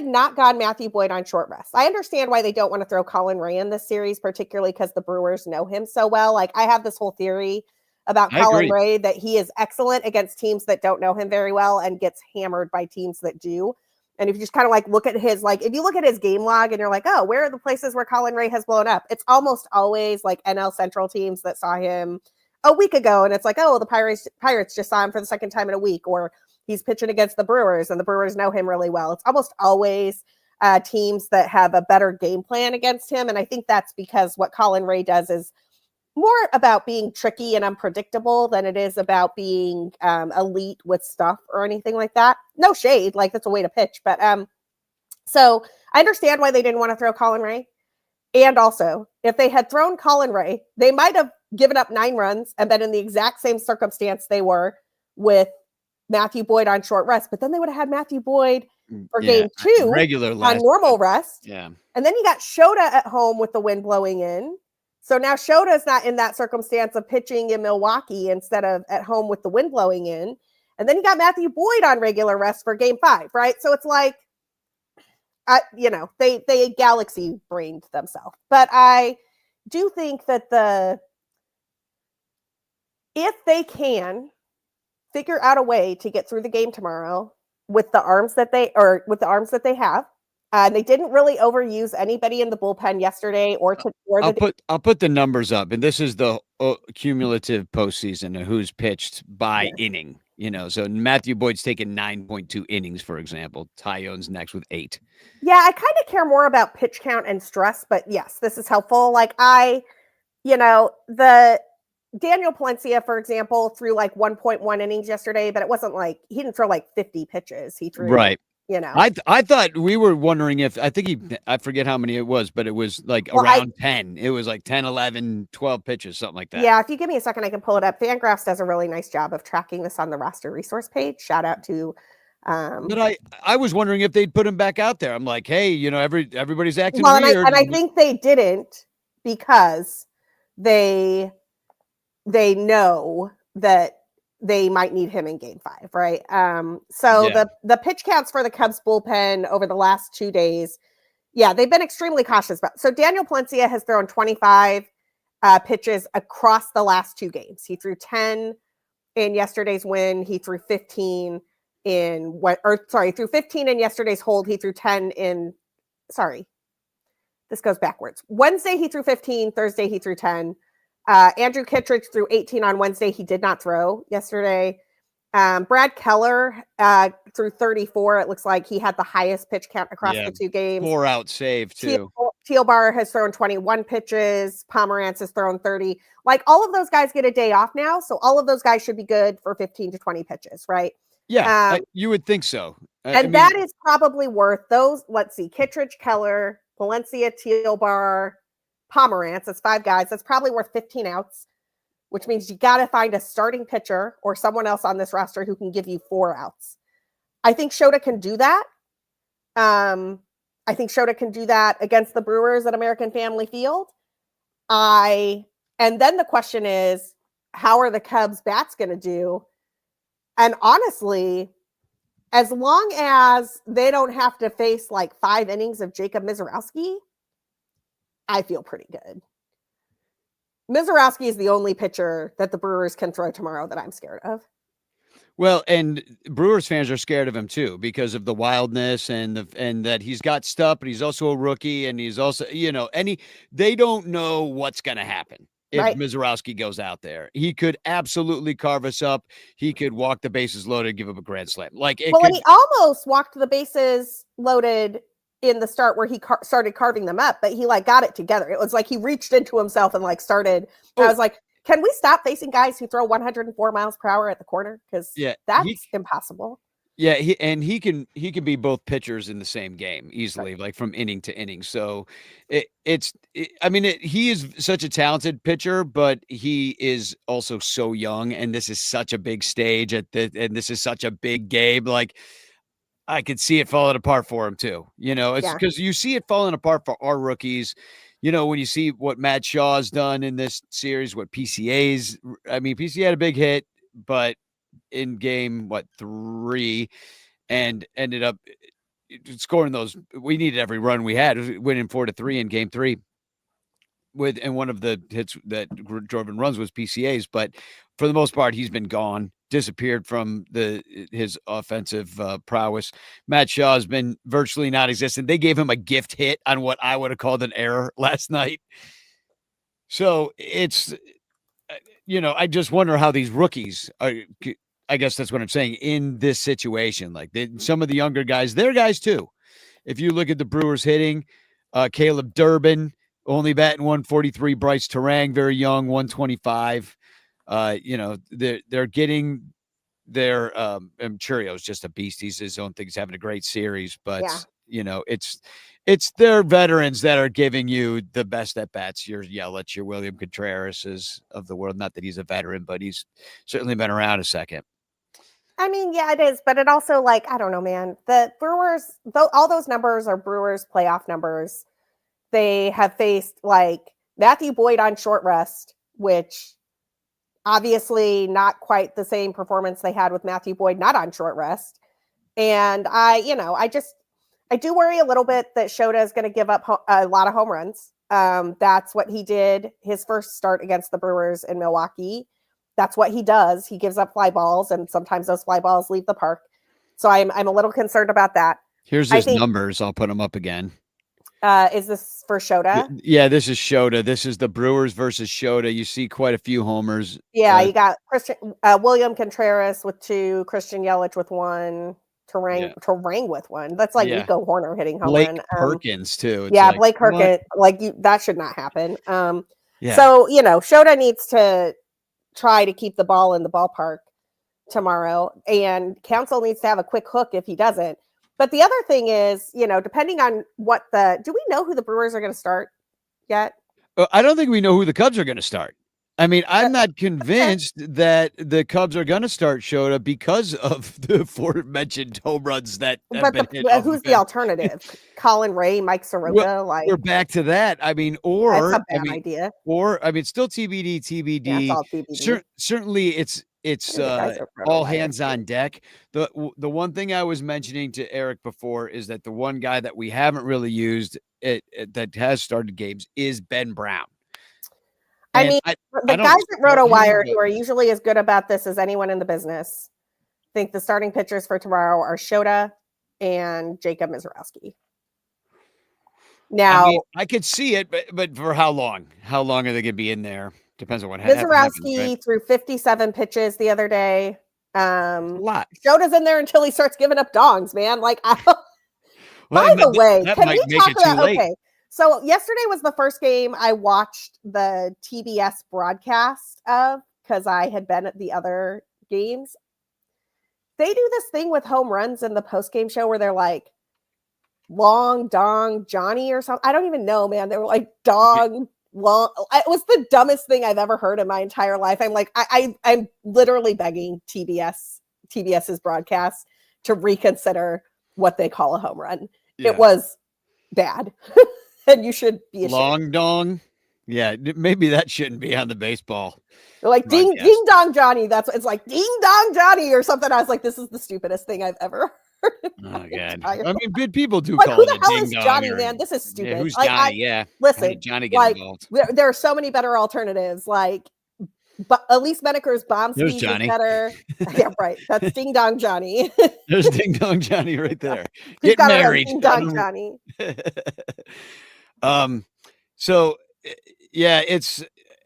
not gone Matthew Boyd on short rest, I understand why they don't want to throw Colin Ray in this series, particularly because the Brewers know him so well. Like, I have this whole theory about Colin Ray that he is excellent against teams that don't know him very well and gets hammered by teams that do. And if you just kind of like look at his, like, if you look at his game log and you're like, oh, where are the places where Colin Ray has blown up? It's almost always like NL Central teams that saw him a week ago. And it's like, oh, the Pirates just saw him for the second time in a week, or he's pitching against the Brewers and the Brewers know him really well. It's almost always teams that have a better game plan against him. And I think that's because what Colin Ray does is more about being tricky and unpredictable than it is about being elite with stuff or anything like that. No shade, like that's a way to pitch. But so I understand why they didn't want to throw Colin Ray. And also, if they had thrown Colin Ray, they might have given up 9 runs and been in the exact same circumstance they were with Matthew Boyd on short rest. But then they would have had Matthew Boyd for game 2 regular on normal rest. Yeah. And then you got Shota at home with the wind blowing in. So now Shota's not in that circumstance of pitching in Milwaukee instead of at home with the wind blowing in. And then you got Matthew Boyd on regular rest for game 5, right? So it's like, they galaxy brained themselves. But I do think that if they can figure out a way to get through the game tomorrow with the arms that they have, and they didn't really overuse anybody in the bullpen yesterday I'll put the numbers up, and this is the cumulative postseason of who's pitched by inning. So Matthew Boyd's taken 9.2 innings, for example. Tyone's next with 8. Yeah, I kind of care more about pitch count and stress, but yes, this is helpful. Like the Daniel Palencia, for example, threw like 1.1 innings yesterday, but it wasn't like he didn't throw like 50 pitches. He threw I thought we were wondering if I forget how many it was, but it was like around 10. It was like 10, 11, 12 pitches, something like that. Yeah, if you give me a second, I can pull it up. Fangraphs does a really nice job of tracking this on the roster resource page. Shout out to but I was wondering if they'd put him back out there. I'm like, hey, everybody's acting weird. And I think they didn't because they know that they might need him in game 5, right? The pitch counts for the Cubs bullpen over the last 2 days, they've been extremely cautious about. So Daniel Palencia has thrown 25 pitches across the last 2 games. He threw 10 in yesterday's win. He threw 15 threw 15 in yesterday's hold. He threw 10 this goes backwards. Wednesday, he threw 15. Thursday, he threw 10. Andrew Kittredge threw 18 on Wednesday. He did not throw yesterday. Brad Keller threw 34. It looks like he had the highest pitch count across the 2 games. 4-out save too. Tealbar has thrown 21 pitches. Pomerantz has thrown 30. Like all of those guys get a day off now. So all of those guys should be good for 15 to 20 pitches, right? Yeah, you would think so. That is probably worth those. Let's see. Kittredge, Keller, Palencia, Tealbar, Pomerantz. That's 5 guys. That's probably worth 15 outs, which means you got to find a starting pitcher or someone else on this roster who can give you 4 outs. I think Shota can do that. I think Shota can do that against the Brewers at American Family Field. And then the question is, how are the Cubs bats going to do? And honestly, as long as they don't have to face like 5 innings of Jacob Mizorowski, I feel pretty good. Mizorowski is the only pitcher that the Brewers can throw tomorrow that I'm scared of. Well, and Brewers fans are scared of him too because of the wildness and that he's got stuff, but he's also a rookie and he's also, they don't know what's going to happen. If Mizorowski goes out there, he could absolutely carve us up. He could walk the bases loaded, give up a grand slam. He almost walked the bases loaded in the start where he started carving them up, but he got it together. It was like he reached into himself and started. I was like, can we stop facing guys who throw 104 miles per hour at the corner? Because that's impossible. Yeah, he can be both pitchers in the same game easily, from inning to inning. So he is such a talented pitcher, but he is also so young, and this is such a big stage and this is such a big game. I could see it falling apart for him too. It's because you see it falling apart for our rookies. When you see what Matt Shaw's done in this series, what PCA had a big hit, but in game 3 and ended up scoring those. We needed every run we had, winning 4-3 in game 3 and one of the hits that drove in runs was PCA's, but for the most part he's been gone, disappeared from his offensive prowess. Matt Shaw has been virtually non-existent. They gave him a gift hit on what I would have called an error last night. So it's I just wonder how these rookies are. I guess that's what I'm saying in this situation. Some of the younger guys, they're guys too. If you look at the Brewers hitting, Caleb Durbin, only batting 143. Bryce Terang, very young, 125. They're getting their Churio's just a beast. He's his own thing. He's having a great series, but it's their veterans that are giving you the best at bats. Your Yelich, your William Contreras of the world. Not that he's a veteran, but he's certainly been around a second. I mean, yeah, it is, but it also, like, I don't know, man. The Brewers, all those numbers are Brewers playoff numbers. They have faced, like, Matthew Boyd on short rest, which obviously not quite the same performance they had with Matthew Boyd not on short rest. And I do worry a little bit that Shota is going to give up a lot of home runs. That's what he did his first start against the Brewers in Milwaukee. That's what he does. He gives up fly balls, and sometimes those fly balls leave the park. So I'm a little concerned about that. Here's his numbers. I'll put them up again. Is this for Shota? Yeah, this is Shota. This is the Brewers versus Shota. You see quite a few homers. Yeah, you got William Contreras with 2, Christian Yelich with 1, Terang with 1. That's like Nico Horner hitting home Blake run. Perkins too. It's like, Blake Perkins. That should not happen. So Shota needs to try to keep the ball in the ballpark tomorrow, and Counsell needs to have a quick hook if he doesn't. But the other thing is, depending on do we know who the Brewers are going to start yet? I don't think we know who the Cubs are going to start. I mean, I'm not convinced that the Cubs are going to start Shota because of the aforementioned home runs that have been hit. Who's the alternative? Colin Ray, Mike Soroka? Well, we're back to that. I mean, or that's a bad idea. Or I mean, still TBD. Yeah, it's all TBD. Certainly, it's all hands on deck. The one thing I was mentioning to Eric before is that the one guy that we haven't really used that has started games is Ben Brown. I mean, the guys at RotoWire who are usually as good about this as anyone in the business think the starting pitchers for tomorrow are Shota and Jacob Mizorowski. Now, I could see it, but for how long? How long are they going to be in there? Depends on what happens. Mizorowski threw 57 pitches the other day. A lot. Shota's in there until he starts giving up dongs, man. Like, by the way, can we talk about? Okay, so yesterday was the first game I watched the TBS broadcast of because I had been at the other games. They do this thing with home runs in the post-game show where they're like, long dong Johnny or something. I don't even know, man. They were like dong long. It was the dumbest thing I've ever heard in my entire life. I'm like, I'm literally begging TBS's broadcast to reconsider what they call a home run. Yeah. It was bad. And you should be ashamed. Long dong. Yeah, maybe that shouldn't be on the baseball. They're like ding dong Johnny. That's what it's like, ding dong Johnny or something. I was like, this is the stupidest thing I've ever heard. Oh god! I mean, good people do like, call who it the hell ding is dong. Johnny, man? This is stupid. Yeah, who's like, Johnny? Listen, Johnny get involved. There are so many better alternatives. Like, but Elise Menaker's bomb speed is better. Yeah, right. That's ding dong Johnny. There's ding dong Johnny right there. Get married, ding dong Johnny. So yeah,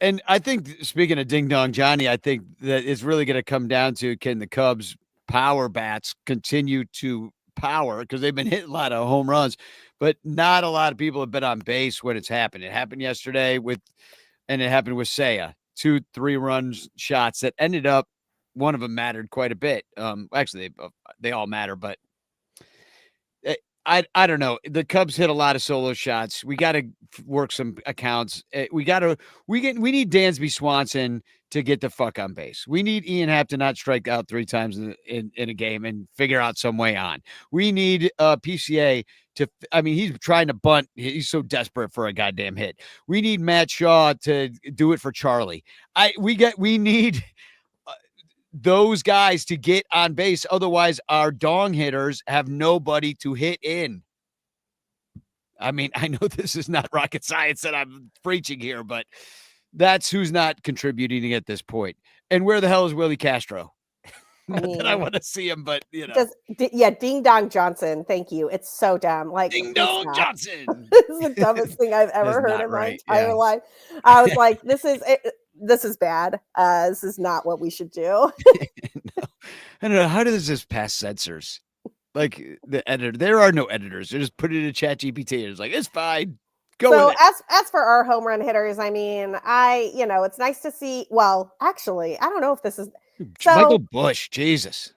and I think speaking of ding dong Johnny, I think that it's really going to come down to can the Cubs power bats continue to power because they've been hitting a lot of home runs, but not a lot of people have been on base when it's happened. It happened yesterday and it happened with Seiya, 2-3 runs shots that ended up, one of them mattered quite a bit. Actually they all matter, but I don't know. The Cubs hit a lot of solo shots. We got to work some accounts. We need Dansby Swanson to get the fuck on base. We need Ian Happ to not strike out 3 times in a game and figure out some way on. We need PCA he's trying to bunt. He's so desperate for a goddamn hit. We need Matt Shaw to do it for Charlie. We need those guys to get on base. Otherwise, our dong hitters have nobody to hit in. I mean, I know this is not rocket science that I'm preaching here, but that's who's not contributing at this point. And where the hell is Willie Castro? Not that I want to see him, but Ding Dong Johnson. Thank you. It's so dumb. Like Ding Dong Johnson. This is the dumbest thing I've ever heard in my entire life. I was like, this is bad. This is not what we should do. No. I don't know. How does this pass censors? Like the editor, there are no editors. They just put it in ChatGPT. It's like, it's fine. Go So with it. as for our home run hitters, I mean, it's nice to see. Well, actually, I don't know if this is Michael Busch, Jesus.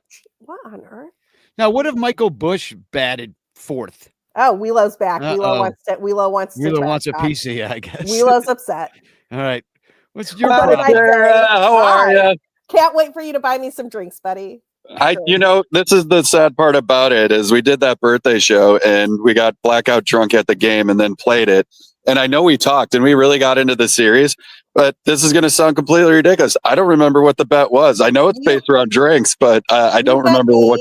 what on earth. Now, what if Michael Busch batted fourth? Oh, Welo's back. Uh-oh. Wheelo wants to Wheeler wants a talk. piece of you, I guess. Wheelo's upset. All right. What's your What did problem? I say? How are Hi. you? Can't wait for you to buy me some drinks, buddy. This is the sad part about it is we did that birthday show and we got blackout drunk at the game and then played it. And I know we talked and we really got into the series, but this is going to sound completely ridiculous. I don't remember what the bet was. I know it's based around drinks, but I don't remember what.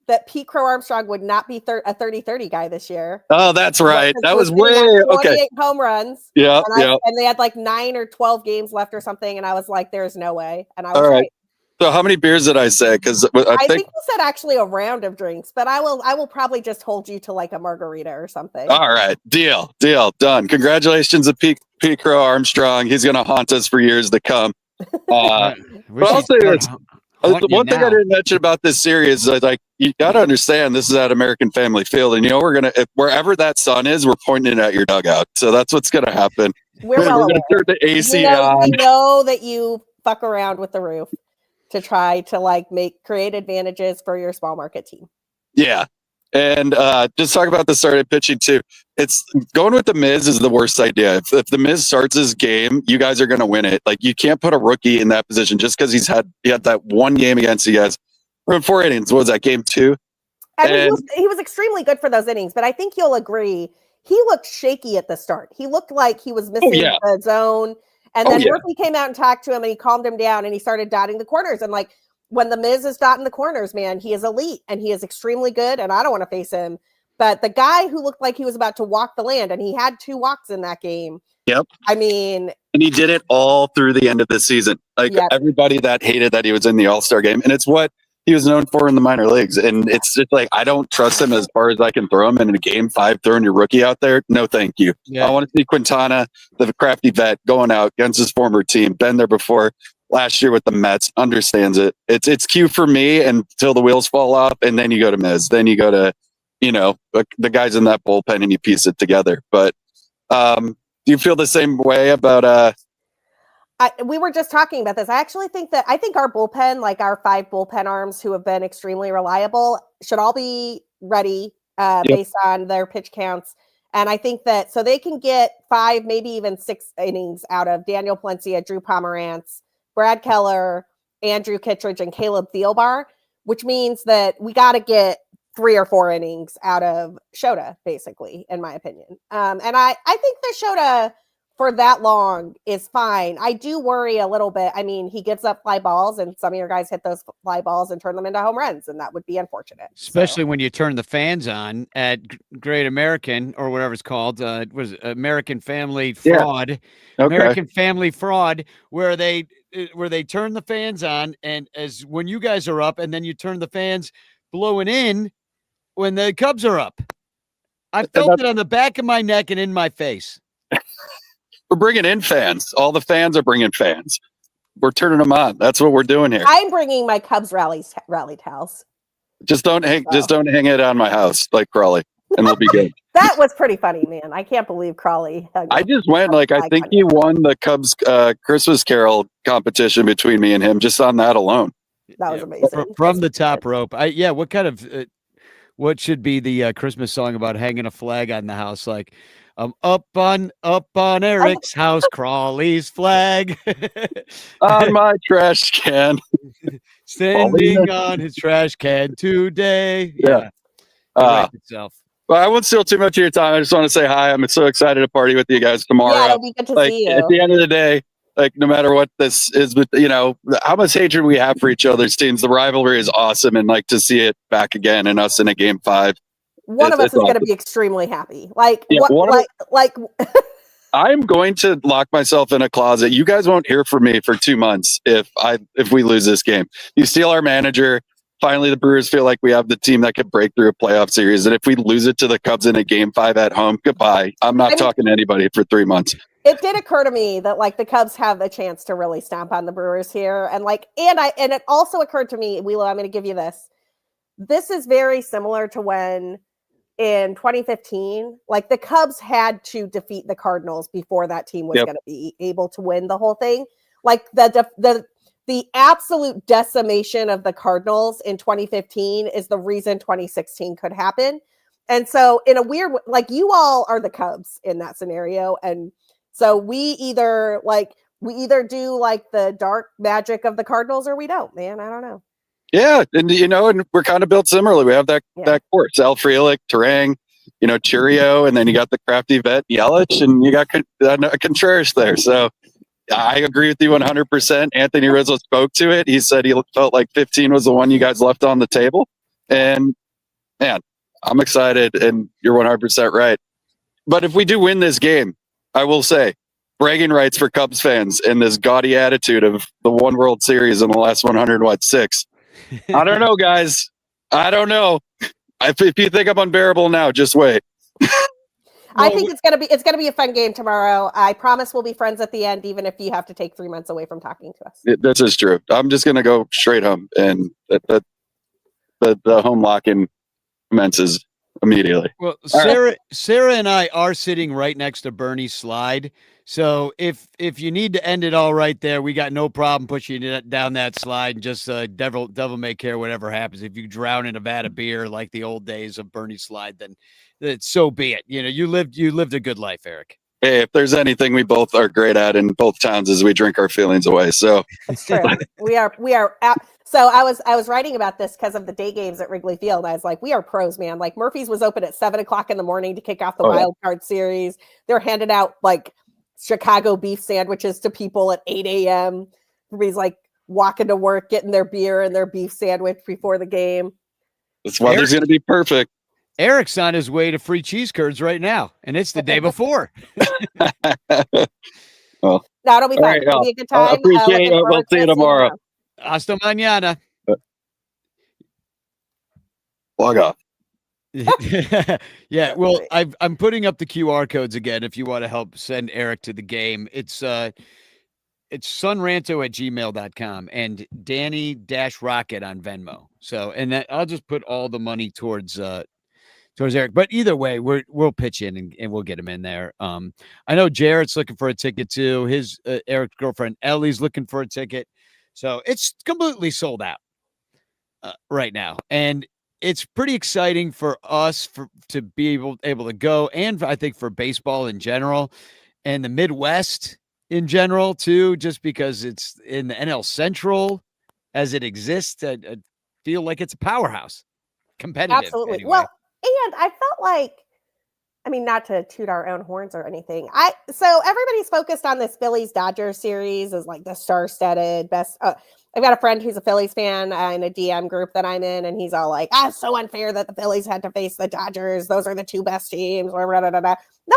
That Pete Crow Armstrong would not be a 30-30 guy this year. Oh, that's right. That was way 28 okay. home runs. Yeah, and they had like 9 or 12 games left or something, and I was like, "There's no way." And I was all right. So how many beers did I say? Because I think you said actually a round of drinks, but I will probably just hold you to like a margarita or something. All right, deal, done. Congratulations to Pete Crow Armstrong. He's going to haunt us for years to come. But I'll say this. One thing I didn't mention about this series is like you got to understand this is at American Family Field, and we're gonna wherever that sun is, we're pointing it at your dugout. So that's what's going to happen. We're going to turn the AC on. We know that you fuck around with the roof to try to create advantages for your small market team. Yeah. And just talk about the starting pitching too. It's going with the Miz is the worst idea. If the Miz starts his game, you guys are going to win it. Like you can't put a rookie in that position just because he had that one game against you guys. From 4 innings, what was that, game 2? I mean, he was extremely good for those innings, but I think you'll agree he looked shaky at the start. He looked like he was missing the zone. And then Murphy came out and talked to him and he calmed him down and he started dotting the corners. And like when the Miz is dotting the corners, man, he is elite and he is extremely good. And I don't want to face him. But the guy who looked like he was about to walk the land, and he had 2 walks in that game. Yep. I mean, and he did it all through the end of the season. Like everybody that hated that he was in the All-Star game. And it's what he was known for in the minor leagues. And it's just like, I don't trust him as far as I can throw him. And in a game 5, throwing your rookie out there, no, thank you. Yeah. I want to see Quintana, the crafty vet, going out against his former team. Been there before last year with the Mets, understands it. It's cute for me until the wheels fall off. And then you go to Miz. Then you go to, the guys in that bullpen and you piece it together. But do you feel the same way about we were just talking about this. I actually think our bullpen, like our 5 bullpen arms who have been extremely reliable, should all be ready based on their pitch counts. And I think that so they can get 5, maybe even 6 innings out of Daniel Palencia, Drew Pomerantz, Brad Keller, Andrew Kittredge, and Caleb Thielbar, which means that we got to get 3 or 4 innings out of Shota, basically, in my opinion. And I think that Shota for that long is fine. I do worry a little bit. I mean, he gives up fly balls, and some of your guys hit those fly balls and turn them into home runs, and that would be unfortunate. Especially when you turn the fans on at Great American or whatever it's called. It was American Family Fraud. Yeah. Okay. American Family Fraud, where they turn the fans on, and as when you guys are up, and then you turn the fans blowing in when the Cubs are up. I felt it on the back of my neck and in my face. We're bringing in fans. All the fans are bringing fans. We're turning them on. That's what we're doing here. I'm bringing my Cubs rally towels. Just don't hang it on my house like Crawley, and we'll be good. That was pretty funny, man. I can't believe Crawley. I just went I think he won the Cubs Christmas Carol competition between me and him just on that alone. That was amazing. From the top rope. What kind of what should be the Christmas song about hanging a flag on the house? Like, up on Eric's house, Crawley's flag on my trash can, standing on his trash can today. Yeah. Itself. Well, I won't steal too much of your time. I just want to say hi. I'm so excited to party with you guys tomorrow. Yeah, it'll be good to see you. At the end of the day, no matter what this is, but how much hatred we have for each other's teams, the rivalry is awesome, and to see it back again and us in a game 5. One of us is going to be extremely happy. I'm going to lock myself in a closet. You guys won't hear from me for 2 months if we lose this game. You steal our manager. Finally, the Brewers feel like we have the team that could break through a playoff series. And if we lose it to the Cubs in a game 5 at home, goodbye. I'm not talking to anybody for 3 months. It did occur to me that the Cubs have a chance to really stomp on the Brewers here. And it also occurred to me, Wielo, I'm going to give you this. This is very similar to when in 2015, like the Cubs had to defeat the Cardinals before that team was going to be able to win the whole thing. Like the absolute decimation of the Cardinals in 2015 is the reason 2016 could happen. And so in a weird, like you all are the Cubs in that scenario. And so we either do like the dark magic of the Cardinals or we don't, man. I don't know. Yeah. And, and we're kind of built similarly. We have that course, Al Frelick, Terang, Cheerio, and then you got the crafty vet Yelich, and you got Contreras there. So I agree with you 100%. Anthony Rizzo spoke to it. He said he felt like 15 was the one you guys left on the table. And man, I'm excited, and you're 100% right. But if we do win this game, I will say, bragging rights for Cubs fans and this gaudy attitude of the one World Series in the last 106. I don't know, guys. I don't know. If you think I'm unbearable now, just wait. I think it's gonna be a fun game tomorrow. I promise we'll be friends at the end, even if you have to take 3 months away from talking to us. This is true. I'm just gonna go straight home, and the home lock-in commences immediately. Well, Sarah and I are sitting right next to Bernie's slide. So if you need to end it all right there, we got no problem pushing it down that slide. And just devil may care whatever happens. If you drown in a vat of beer like the old days of Bernie's slide, then so be it. You lived a good life, Eric. Hey, if there's anything we both are great at in both towns, is we drink our feelings away. So that's true. we are. So I was writing about this because of the day games at Wrigley Field. I was like, we are pros, man. Like Murphy's was open at 7:00 in the morning to kick off the wild card series. They're handing out like Chicago beef sandwiches to people at 8 a.m. Everybody's like walking to work, getting their beer and their beef sandwich before the game. This weather's going to be perfect. Eric's on his way to free cheese curds right now, and it's the day before. Well, no, it'll be fun. It'll be a good time. Appreciate it. We'll see you tomorrow. Hasta mañana. Log off. Yeah, well, I'm putting up the QR codes again if you want to help send Eric to the game. It's sunranto@gmail.com and Danny-Rocket on Venmo. So, and that I'll just put all the money towards Eric. But either way, we'll pitch in and we'll get him in there. I know Jarrett's looking for a ticket too. His Eric's girlfriend Ellie's looking for a ticket. So it's completely sold out right now. And it's pretty exciting for us to be able to go, and I think for baseball in general and the Midwest in general too, just because it's in the NL Central as it exists. I feel like it's a powerhouse, competitive. Absolutely. Anyway. Well, and I felt like, I mean, not to toot our own horns or anything. So everybody's focused on this Phillies Dodgers series as like the star-studded best. I've got a friend who's a Phillies fan in a DM group that I'm in, and he's all like, it's so unfair that the Phillies had to face the Dodgers. Those are the two best teams. No,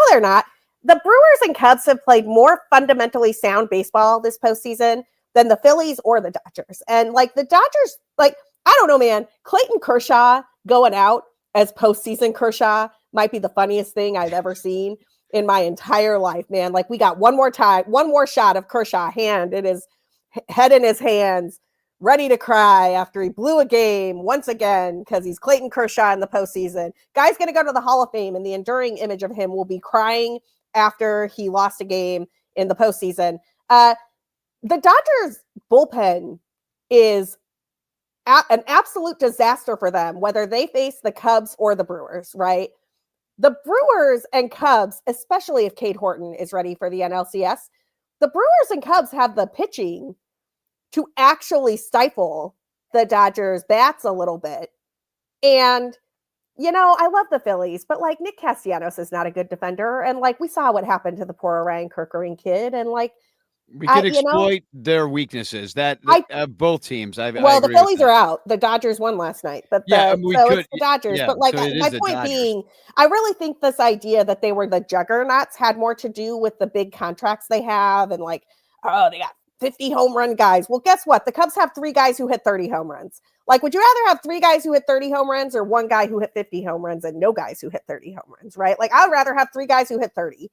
they're not. The Brewers and Cubs have played more fundamentally sound baseball this postseason than the Phillies or the Dodgers. And like the Dodgers, like, I don't know, man, Clayton Kershaw going out as postseason Kershaw might be the funniest thing I've ever seen in my entire life, man. Like we got one more shot of Kershaw head in his hands, ready to cry after he blew a game once again because he's Clayton Kershaw in the postseason. Guy's going to go to the Hall of Fame, and the enduring image of him will be crying after he lost a game in the postseason. The Dodgers bullpen is an absolute disaster for them, whether they face the Cubs or the Brewers, right? The Brewers and Cubs, especially if Cade Horton is ready for the NLCS, the Brewers and Cubs have the pitching to actually stifle the Dodgers' bats a little bit. And, I love the Phillies, but like Nick Castellanos is not a good defender. And like we saw what happened to the poor Ryan Kerkering kid. And like, we could exploit their weaknesses. Both teams. I the Phillies are out. The Dodgers won last night, but it's the Dodgers. But like my point being, I really think this idea that they were the juggernauts had more to do with the big contracts they have, and like, they got 50 home run guys. Well, guess what? The Cubs have 3 guys who hit 30 home runs. Like, would you rather have 3 guys who hit 30 home runs or 1 guy who hit 50 home runs and no guys who hit 30 home runs? Right? Like, I'd rather have 3 guys who hit 30.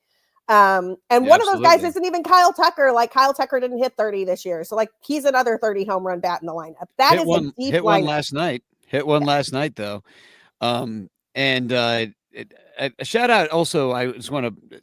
And one of those guys isn't even Kyle Tucker. Like Kyle Tucker didn't hit 30 this year. So like he's another 30 home run bat in the lineup. That is a deep lineup. Hit one last night. Hit one last night though. And a shout out also, I just want to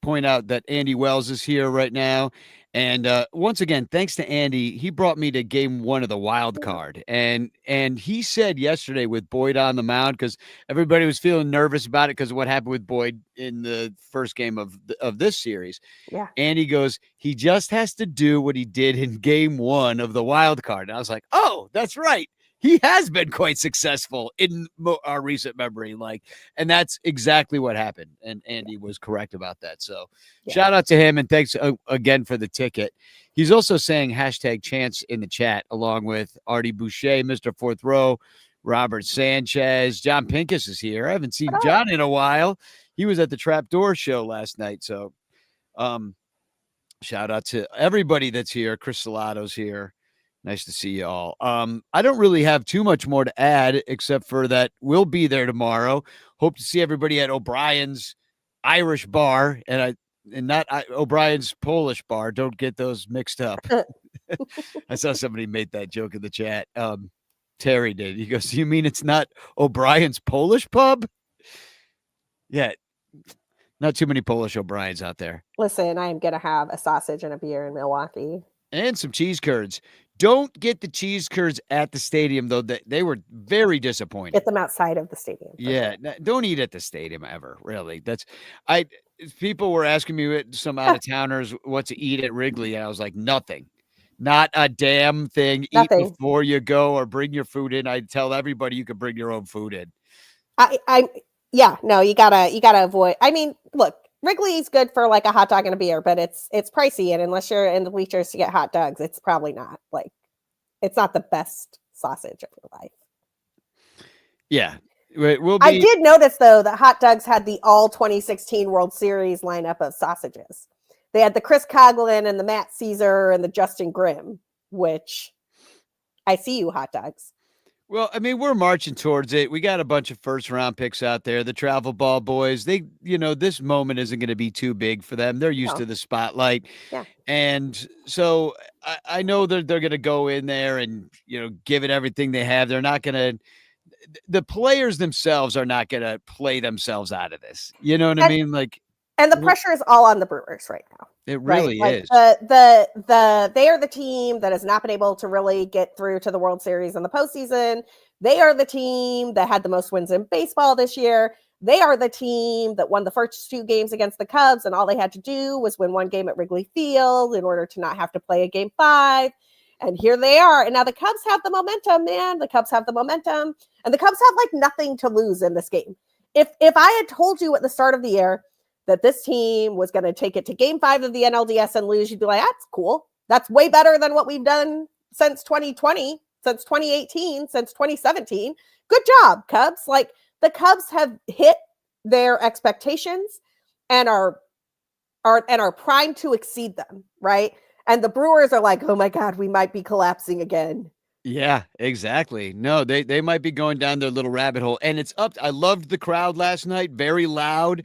point out that Andy Wells is here right now. And once again, thanks to Andy, he brought me to game 1 of the wild card. And he said yesterday with Boyd on the mound, because everybody was feeling nervous about it because of what happened with Boyd in the first game of this series. Yeah. And he goes, he just has to do what he did in game 1 of the wild card. And I was like, oh, that's right. He has been quite successful in our recent memory. And that's exactly what happened. And Andy was correct about that. So shout out to him. And thanks again for the ticket. He's also saying #chance in the chat, along with Artie Boucher, Mr. Fourth Row, Robert Sanchez. John Pincus is here. I haven't seen John in a while. He was at the Trapdoor show last night. So shout out to everybody that's here. Chris Salato's here. Nice to see you all. I don't really have too much more to add, except for that we'll be there tomorrow. Hope to see everybody at O'Brien's Irish bar and not O'Brien's Polish bar. Don't get those mixed up. I saw somebody made that joke in the chat. Terry did. He goes, "You mean it's not O'Brien's Polish pub?" Yeah. Not too many Polish O'Briens out there. Listen, I am going to have a sausage and a beer in Milwaukee. And some cheese curds. Don't get the cheese curds at the stadium, though. They were very disappointing. Get them outside of the stadium. Yeah, don't eat at the stadium ever. Really, people were asking me, some out of towners, what to eat at Wrigley, and I was like, nothing, not a damn thing. Nothing. Eat before you go, or bring your food in. I tell everybody you can bring your own food in. You gotta avoid. I mean, look. Wrigley's good for like a hot dog and a beer, but it's pricey, and unless you're in the bleachers to get hot dogs, it's probably not it's not the best sausage of your life. Yeah, I did notice though that hot dogs had the all 2016 World Series lineup of sausages. They had the Chris Coughlin and the Matt Caesar and the Justin Grimm, which I see you hot dogs. Well, I mean, we're marching towards it. We got a bunch of first round picks out there. The travel ball boys, this moment isn't going to be too big for them. They're used to the spotlight. Yeah. And so I know they're going to go in there and, give it everything they have. They're not going to, the players themselves are not going to play themselves out of this. You know what I mean? And the pressure is all on the Brewers right now. It really is. They are the team that has not been able to really get through to the World Series in the postseason. They are the team that had the most wins in baseball this year. They are the team that won the first 2 games against the Cubs, and all they had to do was win 1 game at Wrigley Field in order to not have to play a game 5. And here they are. And now the Cubs have the momentum, man. The Cubs have the momentum. And the Cubs have nothing to lose in this game. If I had told you at the start of the year that this team was going to take it to game 5 of the NLDS and lose, you'd be like, that's cool. That's way better than what we've done since 2020, since 2018, since 2017. Good job, Cubs. The Cubs have hit their expectations and are primed to exceed them, right? And the Brewers are like, oh my God, we might be collapsing again. Yeah, exactly. No, they might be going down their little rabbit hole. And it's up. I loved the crowd last night. Very loud.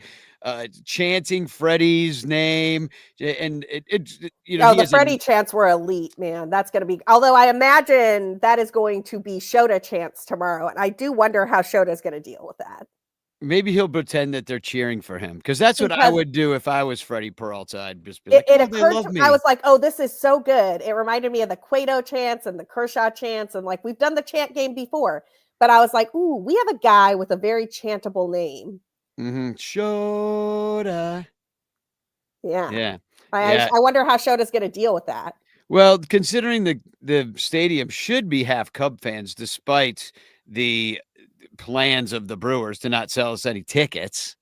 Chanting Freddie's name, and the Freddie chants were elite, man. That's going to be, although I imagine that is going to be Shota chants tomorrow, and I do wonder how Shota's going to deal with that. Maybe he'll pretend that they're cheering for him, because that's what I would do if I was Freddie Peralta. I'd just be like, it occurred to me. I was like, oh, this is so good. It reminded me of the Cueto chants and the Kershaw chants, and we've done the chant game before, but I was like, ooh, we have a guy with a very chantable name. Mm-hmm. Shota. Yeah. I wonder how Shota's going to deal with that. Well, considering the stadium should be half Cub fans, despite the plans of the Brewers to not sell us any tickets,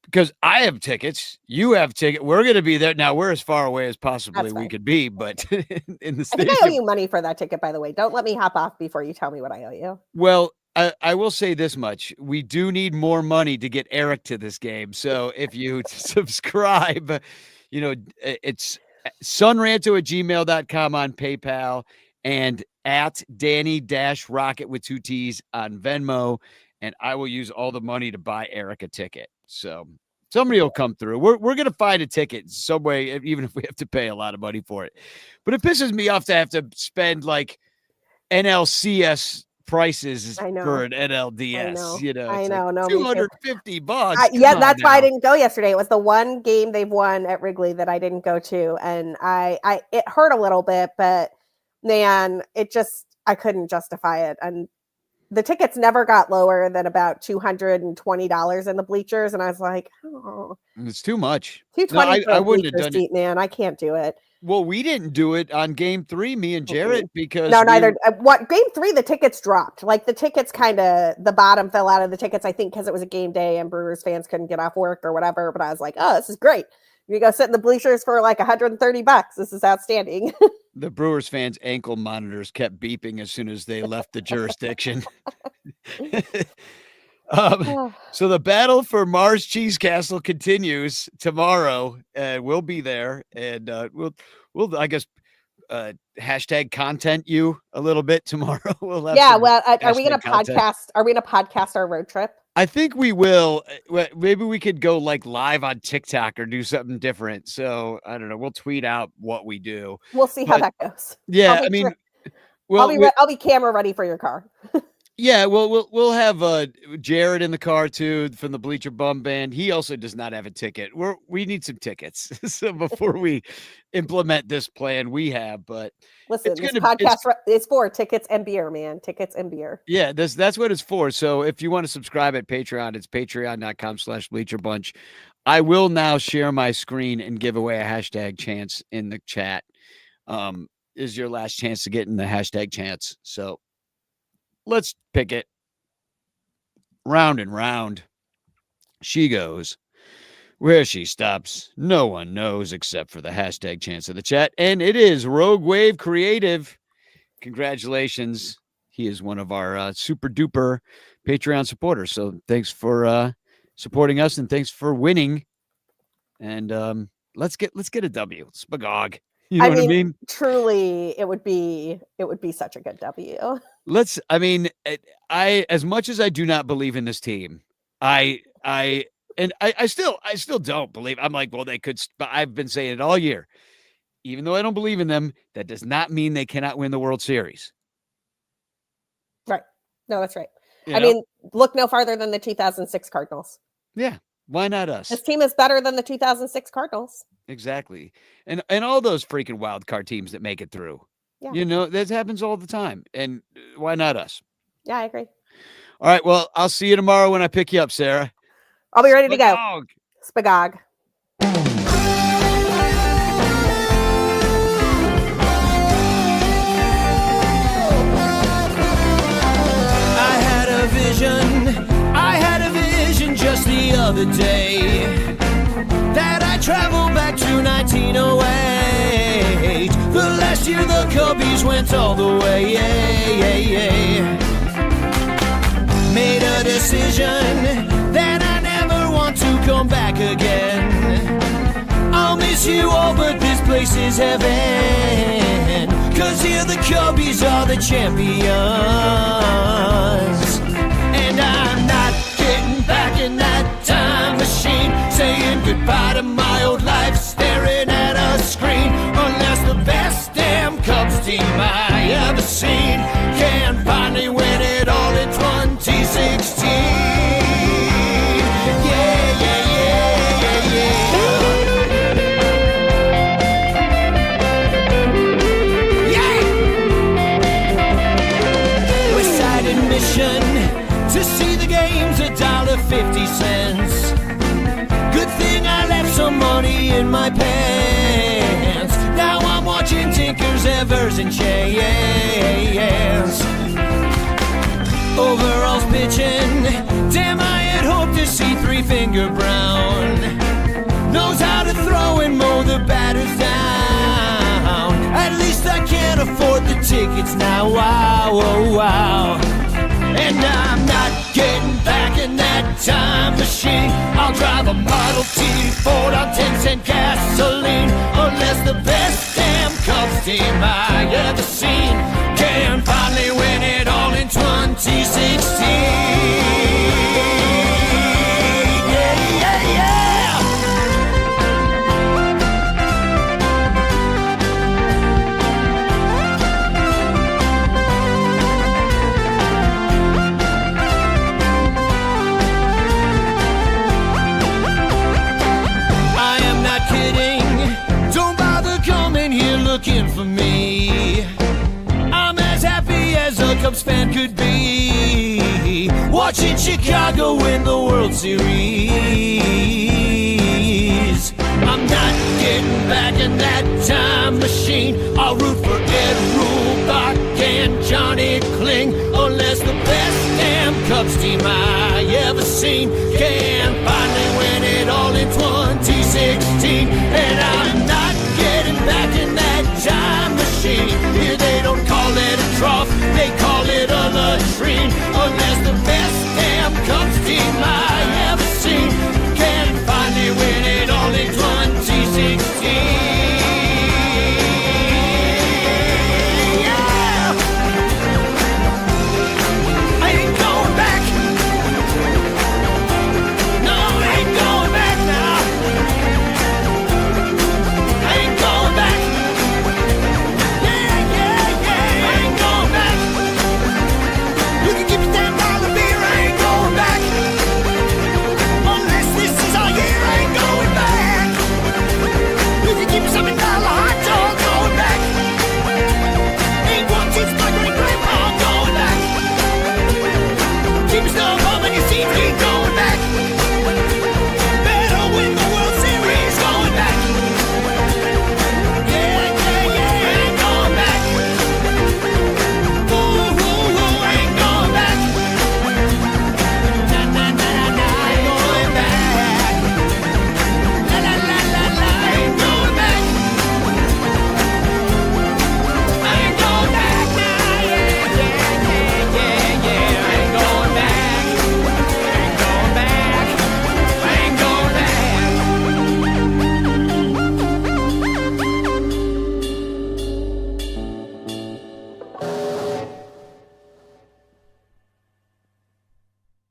because I have tickets, you have tickets. We're going to be there. Now, we're as far away as possibly we could be, but in the stadium. I think I owe you money for that ticket, by the way. Don't let me hop off before you tell me what I owe you. Well, I will say this much. We do need more money to get Eric to this game. So if you subscribe, it's sunranto@gmail.com on PayPal and at Danny-Rocket with 2 T's on Venmo. And I will use all the money to buy Eric a ticket. So somebody will come through. We're going to find a ticket some way, even if we have to pay a lot of money for it. But it pisses me off to have to spend NLCS prices I know. for an I NLDS. know. You know, I it's know. like No, me too. $250. Yeah, Come that's on why I now. didn't go yesterday. It was the one game they've won at Wrigley that I didn't go to, and it hurt a little bit, but man, I couldn't justify it. And the tickets never got lower than about $220 in the bleachers, and I was like, oh, It's too much. $220 for I a wouldn't have bleacher done it. seat, man. I can't do it. Well, we didn't do it on game 3, me and Jarrett, because No, neither. What game 3? The tickets dropped. Like the tickets the bottom fell out of the tickets. I think because it was a game day and Brewers fans couldn't get off work or whatever. But I was like, oh, this is great. You go sit in the bleachers for like $130. This is outstanding. The Brewers fans' ankle monitors kept beeping as soon as they left the jurisdiction. So the battle for Mars Cheese Castle continues tomorrow. We'll be there, and we'll I guess hashtag content you a little bit tomorrow. We'll have are we going to podcast? Are we going to podcast our road trip? I think we will. Maybe we could go like live on TikTok or do something different. So I don't know. We'll tweet out what we do. We'll see how that goes. Yeah, I'll be camera ready for your car. Yeah, well, we'll have Jared in the car too from the Bleacher Bum Band. He also does not have a ticket. We need some tickets so before we implement this plan we have. But listen, this podcast is for tickets and beer, man. Tickets and beer. Yeah, that's what it's for. So if you want to subscribe at Patreon, it's patreon.com/BleacherBunch. I will now share my screen and give away a hashtag chance in the chat. Is your last chance to get in the hashtag chance. So let's pick it. Round and round she goes. Where she stops, no one knows except for the hashtag chance of the chat. And it is Rogue Wave Creative. Congratulations. He is one of our super duper Patreon supporters. So thanks for supporting us, and thanks for winning. And let's get a W. Spagog. You know what I mean? Truly, it would be such a good W. I as much as I do not believe in this team, I still don't believe. I'm like, well, they could. I've been saying it all year. Even though I don't believe in them, that does not mean they cannot win the World Series. Right. No, that's right. Look no farther than the 2006 Cardinals. Yeah. Why not us? This team is better than the 2006 Cardinals. Exactly. And all those freaking wild card teams that make it through. Yeah. That happens all the time. And why not us? Yeah, I agree. All right. Well, I'll see you tomorrow when I pick you up, Sarah. I'll be ready to go. Spagog. I had a vision just the other day that I traveled back to 1908, the last year the Cubbies went all the way. Made a decision that I never want to come back again. I'll miss you all, but this place is heaven, 'cause here the Cubbies are the champions. And I'm not getting back in that time machine, saying goodbye to my old life, staring at a screen, unless the best damn Cubs team I ever seen can finally win it all in 2016. To see the game's $1.50. Good thing I left some money in my pants. Now I'm watching Tinkers, Evers, and Chance. Overall's pitching, damn, I had hoped to see Three-Finger Brown. Knows how to throw and mow the batters down. At least I can't afford the tickets now. Wow, oh, wow. And I'm not getting back in that time machine. I'll drive a Model T Ford on 10-cent gasoline, unless the best damn Cubs team I ever seen can finally win it all in 2016. wasn't for me. I'm as happy as a Cubs fan could be, watching Chicago win the World Series. I'm not getting back in that time machine.